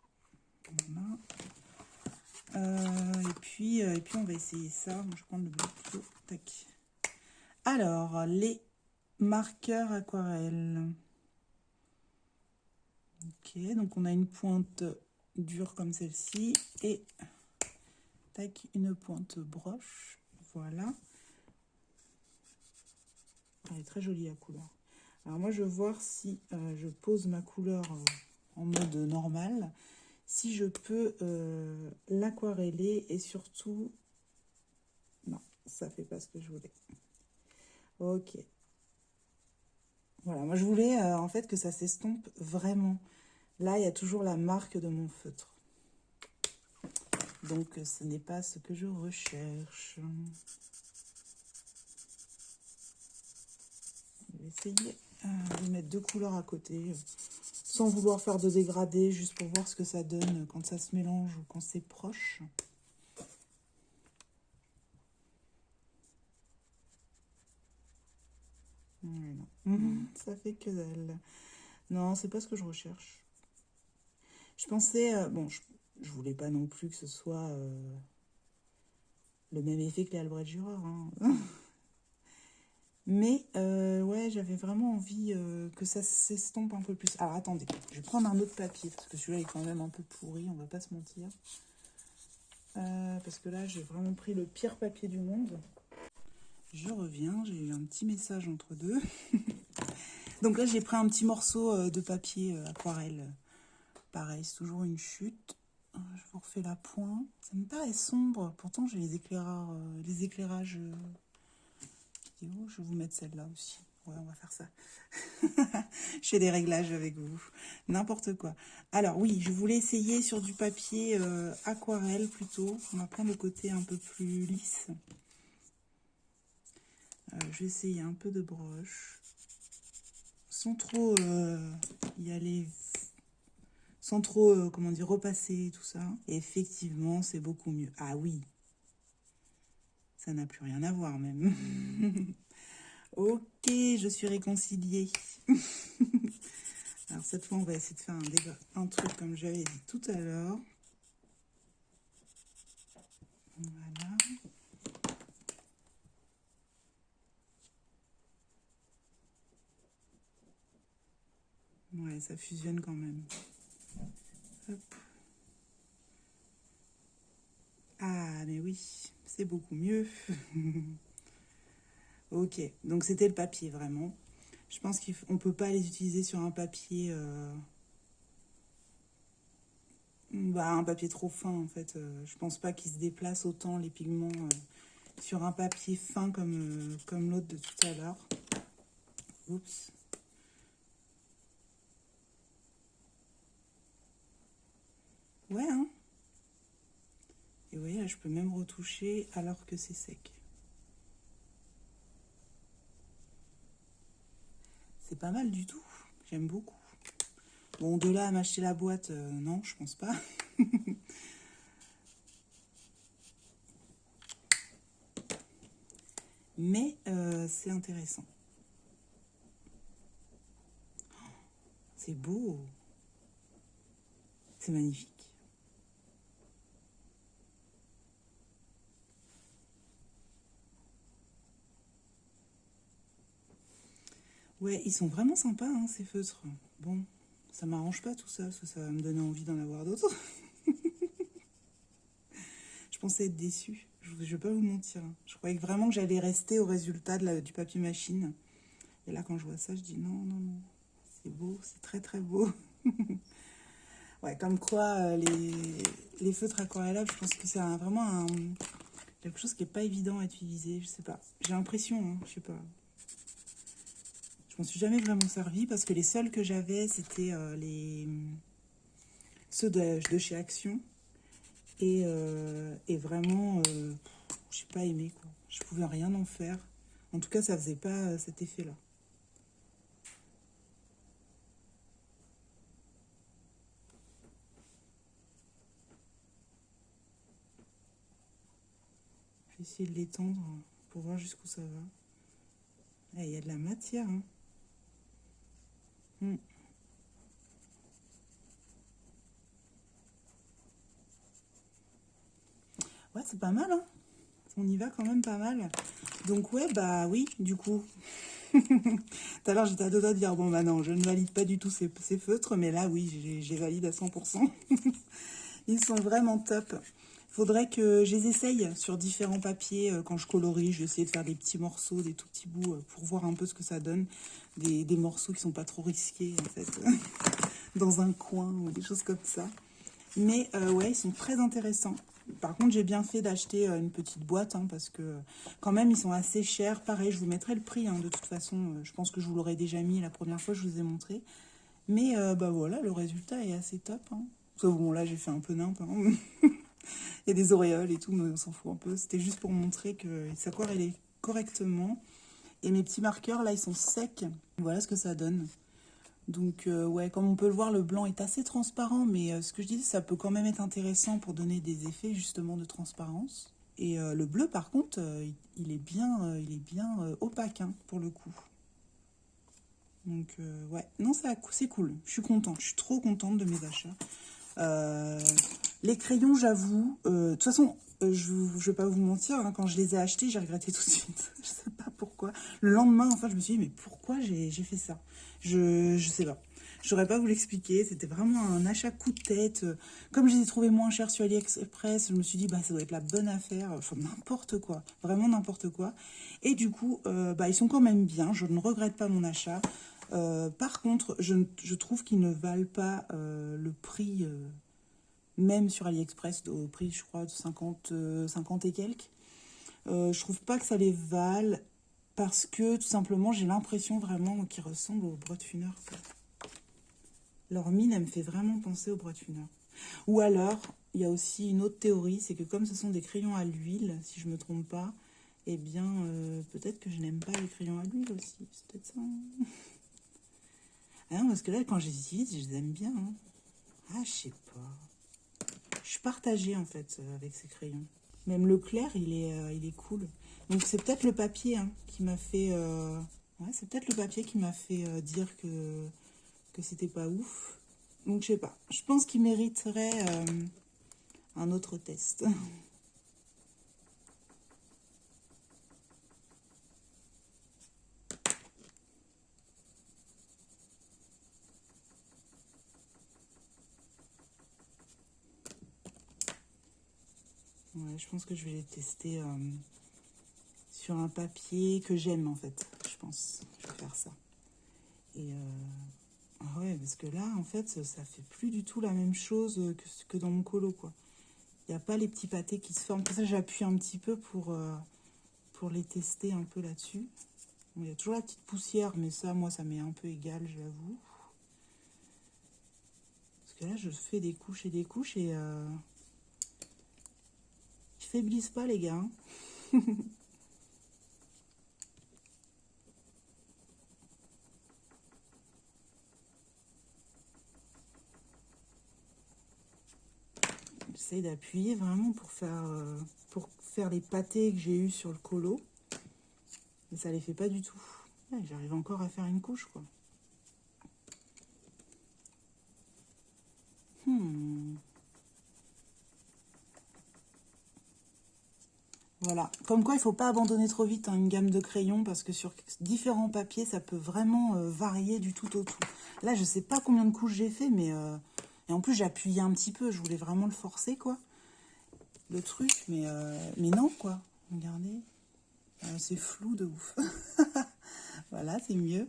Voilà. Et puis, on va essayer ça. Moi, je vais prendre le bleu plutôt. Tac. Alors, les marqueurs aquarelles. Ok, donc on a une pointe dure comme celle-ci et tac, une pointe broche. Voilà. Elle est très jolie la couleur. Alors moi je vais voir si je pose ma couleur en mode normal, si je peux l'aquareller et surtout... Non, ça fait pas ce que je voulais. Ok. Voilà, moi je voulais en fait que ça s'estompe vraiment. Là, il y a toujours la marque de mon feutre. Donc ce n'est pas ce que je recherche. Je vais essayer de mettre deux couleurs à côté, sans vouloir faire de dégradé, juste pour voir ce que ça donne quand ça se mélange ou quand c'est proche. Voilà. Ça fait que dalle. Non, c'est pas ce que je recherche. Je pensais, bon, je voulais pas non plus que ce soit le même effet que les Albrecht Dürer, hein. Mais ouais, j'avais vraiment envie que ça s'estompe un peu plus. Alors attendez, je vais prendre un autre papier parce que celui-là est quand même un peu pourri, on va pas se mentir. Parce que là, j'ai vraiment pris le pire papier du monde. Je reviens, j'ai eu un petit message entre deux. Donc là, j'ai pris un petit morceau de papier aquarelle. Pareil, c'est toujours une chute. Je vous refais la pointe. Ça me paraît sombre. Pourtant, j'ai les éclairages vidéo. Je vais vous mettre celle-là aussi. Ouais, on va faire ça. Je fais des réglages avec vous. N'importe quoi. Alors oui, je voulais essayer sur du papier aquarelle plutôt. On va prendre le côté un peu plus lisse. Je vais essayer un peu de broche. Sans trop y aller... Sans trop, comment dire, repasser tout ça. Et effectivement, c'est beaucoup mieux. Ah oui. Ça n'a plus rien à voir même. Ok, je suis réconciliée. Alors cette fois, on va essayer de faire un truc comme j'avais dit tout à l'heure. Voilà. Ouais, ça fusionne quand même. Hop. Ah, mais oui, c'est beaucoup mieux. Ok, donc c'était le papier, vraiment. Je pense qu'on ne peut pas les utiliser sur un papier... un papier trop fin, en fait. Je pense pas qu'ils se déplacent autant, les pigments, sur un papier fin comme l'autre de tout à l'heure. Oups. Ouais, hein. Et vous voyez, là, je peux même retoucher alors que c'est sec. C'est pas mal du tout. J'aime beaucoup. Bon, de là à m'acheter la boîte, non, je pense pas. Mais c'est intéressant. C'est beau. C'est magnifique. Ouais, ils sont vraiment sympas, hein, ces feutres. Bon, ça m'arrange pas tout ça, parce que ça va me donner envie d'en avoir d'autres. Je pensais être déçue. Je vais pas vous mentir. Je croyais vraiment que j'allais rester au résultat du papier machine. Et là, quand je vois ça, je dis non, non, non. C'est beau, c'est très, très beau. Ouais, comme quoi, les feutres aquarellables, je pense que c'est vraiment quelque chose qui n'est pas évident à utiliser. Je sais pas. J'ai l'impression, hein, je sais pas. Je m'en suis jamais vraiment servi parce que les seuls que j'avais, c'était ceux de chez Action. Et vraiment, j'ai pas aimé, quoi. Je pouvais rien en faire. En tout cas, ça faisait pas cet effet-là. Je vais essayer de l'étendre pour voir jusqu'où ça va. Il y a de la matière, hein. Ouais, c'est pas mal, hein. On y va quand même pas mal. Donc ouais, bah oui, du coup. Tout à l'heure, j'étais à deux doigts de dire, bon, bah non, je ne valide pas du tout ces feutres, mais là, oui, j'ai valide à 100%. Ils sont vraiment top. Faudrait que je les essaye sur différents papiers. Quand je colorie, je vais essayer de faire des petits morceaux, des tout petits bouts, pour voir un peu ce que ça donne. Des morceaux qui sont pas trop risqués, en fait, dans un coin ou des choses comme ça. Mais ouais, ils sont très intéressants. Par contre, j'ai bien fait d'acheter une petite boîte, hein, parce que quand même, ils sont assez chers. Pareil, je vous mettrai le prix, hein, de toute façon. Je pense que je vous l'aurais déjà mis la première fois que je vous ai montré. Mais bah voilà, le résultat est assez top. Hein. Sauf bon, là, j'ai fait un peu nimp. Hein. Il y a des auréoles et tout, mais on s'en fout un peu. C'était juste pour montrer que s'aquarellait correctement. Et mes petits marqueurs, là, ils sont secs. Voilà ce que ça donne. Donc, ouais, comme on peut le voir, le blanc est assez transparent, mais ce que je disais, ça peut quand même être intéressant pour donner des effets, justement, de transparence. Et le bleu, par contre, il est bien opaque, hein, pour le coup. Donc, ouais, non, c'est cool. Je suis contente, je suis trop contente de mes achats. Les crayons, j'avoue, de toute façon, je ne vais pas vous mentir, hein, quand je les ai achetés, j'ai regretté tout de suite. Je sais pas pourquoi. Le lendemain, enfin, je me suis dit, mais pourquoi j'ai fait ça? Je sais pas. Je saurais pas vous l'expliquer. C'était vraiment un achat coup de tête. Comme je les ai trouvés moins chers sur AliExpress, je me suis dit, bah, ça doit être la bonne affaire. Enfin, n'importe quoi. Vraiment n'importe quoi. Et du coup, bah, ils sont quand même bien. Je ne regrette pas mon achat. Par contre, je trouve qu'ils ne valent pas le prix, même sur AliExpress, au prix, je crois, de 50 et quelques. Je trouve pas que ça les vale parce que, tout simplement, j'ai l'impression vraiment qu'ils ressemblent au Broadfunner. Leur mine, elle me fait vraiment penser au Broadfunner. Ou alors, il y a aussi une autre théorie, c'est que comme ce sont des crayons à l'huile, si je me trompe pas, eh bien, peut-être que je n'aime pas les crayons à l'huile aussi. C'est peut-être ça. Hein. Ah non, parce que là, quand je les utilise, je les aime bien. Hein. Ah, je sais pas. Je suis partagée, en fait, avec ces crayons. Même le clair, il est cool. Donc, c'est peut-être le papier, hein, qui m'a fait... Ouais, c'est peut-être le papier qui m'a fait dire que c'était pas ouf. Donc, je sais pas. Je pense qu'il mériterait un autre test. Ouais, je pense que je vais les tester sur un papier que j'aime, en fait. Je pense. Je vais faire ça. Et... Ah ouais, parce que là, en fait, ça fait plus du tout la même chose que dans mon colo, quoi. Il n'y a pas les petits pâtés qui se forment. Pour ça, j'appuie un petit peu pour les tester un peu là-dessus. Bon, il y a toujours la petite poussière, mais ça, moi, ça m'est un peu égal, j'avoue. Parce que là, je fais des couches et ils faiblissent pas, les gars. Hein. J'essaye d'appuyer vraiment pour faire les pâtés que j'ai eu sur le colo. Mais ça les fait pas du tout. Ouais, j'arrive encore à faire une couche, quoi. Voilà. Comme quoi, il ne faut pas abandonner trop vite, hein, une gamme de crayons parce que sur différents papiers, ça peut vraiment varier du tout au tout. Là, je ne sais pas combien de couches j'ai fait, mais... Et en plus, j'ai appuyé un petit peu. Je voulais vraiment le forcer, quoi. Le truc, mais non, quoi. Regardez. C'est flou de ouf. Voilà, c'est mieux.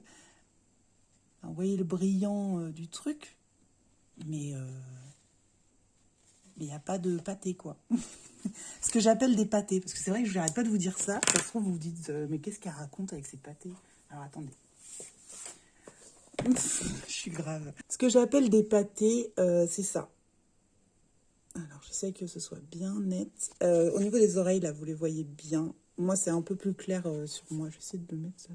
Alors, vous voyez le brillant du truc, mais il n'y a pas de pâté, quoi. Ce que j'appelle des pâtés, parce que c'est vrai que je n'arrête pas de vous dire ça. Ça se trouve, vous vous dites, mais qu'est-ce qu'elle raconte avec ses pâtés? Alors, attendez. Je suis grave. Ce que j'appelle des pâtés, c'est ça. Alors, j'essaie que ce soit bien net. Au niveau des oreilles, là, vous les voyez bien. Moi, c'est un peu plus clair sur moi. J'essaie de le mettre...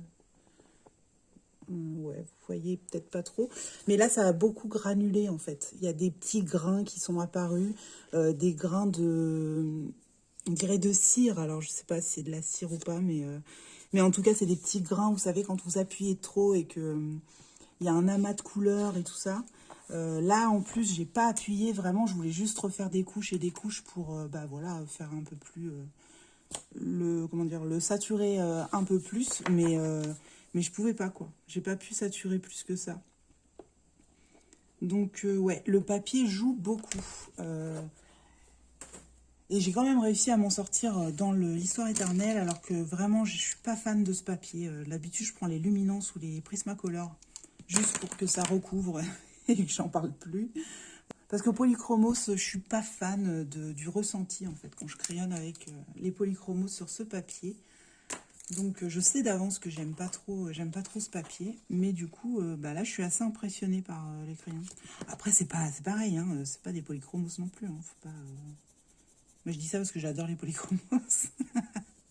Ouais, vous voyez peut-être pas trop. Mais là, ça a beaucoup granulé, en fait. Il y a des petits grains qui sont apparus. Des grains de... On dirait de cire. Alors, je sais pas si c'est de la cire ou pas, mais en tout cas, c'est des petits grains. Vous savez, quand vous appuyez trop et que il y a un amas de couleurs et tout ça. Là, en plus, j'ai pas appuyé. Vraiment, je voulais juste refaire des couches et des couches pour, bah voilà, faire un peu plus... comment dire, le saturer un peu plus. Mais je pouvais pas, quoi. J'ai pas pu saturer plus que ça. Donc, ouais, le papier joue beaucoup. Et j'ai quand même réussi à m'en sortir dans l'Histoire éternelle, alors que vraiment, je suis pas fan de ce papier. D'habitude, je prends les Luminance ou les Prismacolor, juste pour que ça recouvre et que j'en parle plus. Parce que Polychromos, je suis pas fan du ressenti, en fait, quand je crayonne avec les Polychromos sur ce papier. Donc, je sais d'avance que j'aime pas trop ce papier. Mais du coup, bah là, je suis assez impressionnée par les crayons. Après, c'est pareil, hein, c'est pas des Polychromos non plus. Hein, faut pas... Moi, je dis ça parce que j'adore les Polychromos.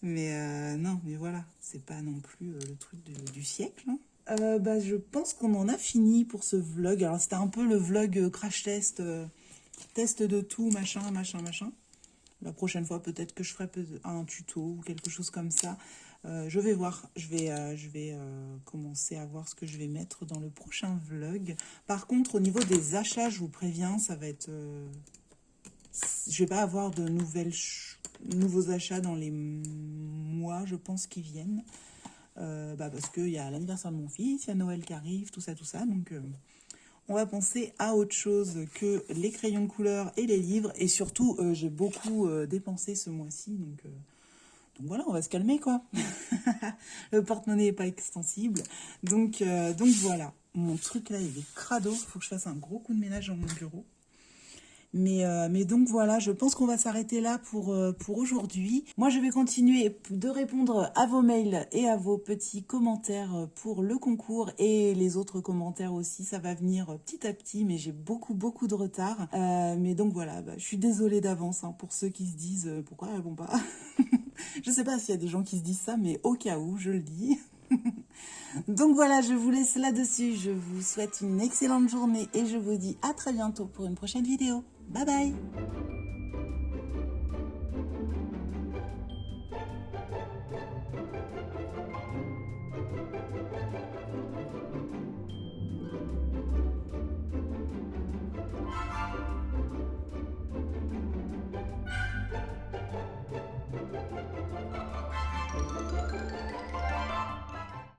Mais non, mais voilà, c'est pas non plus le truc du siècle. Hein. Bah, je pense qu'on en a fini pour ce vlog. Alors, c'était un peu le vlog crash test, test de tout, machin. La prochaine fois, peut-être que je ferai un tuto ou quelque chose comme ça. Je vais voir. Je vais commencer à voir ce que je vais mettre dans le prochain vlog. Par contre, au niveau des achats, je vous préviens, ça va être... je vais pas avoir de nouveaux achats dans les mois, je pense, qui viennent. Bah parce qu'il y a l'anniversaire de mon fils, il y a Noël qui arrive, tout ça. Donc, on va penser à autre chose que les crayons de couleur et les livres. Et surtout, j'ai beaucoup dépensé ce mois-ci. Donc voilà, on va se calmer, quoi. Le porte-monnaie n'est pas extensible. Donc voilà. Mon truc, là, il est crado. Il faut que je fasse un gros coup de ménage dans mon bureau. Mais donc voilà, je pense qu'on va s'arrêter là pour aujourd'hui. Moi, je vais continuer de répondre à vos mails et à vos petits commentaires pour le concours et les autres commentaires aussi. Ça va venir petit à petit, mais j'ai beaucoup de retard. Mais donc voilà, bah, je suis désolée d'avance hein, pour ceux qui se disent pourquoi elle répond pas. Je sais pas s'il y a des gens qui se disent ça, mais au cas où, je le dis. Donc voilà, je vous laisse là-dessus. Je vous souhaite une excellente journée et je vous dis à très bientôt pour une prochaine vidéo. Bye bye!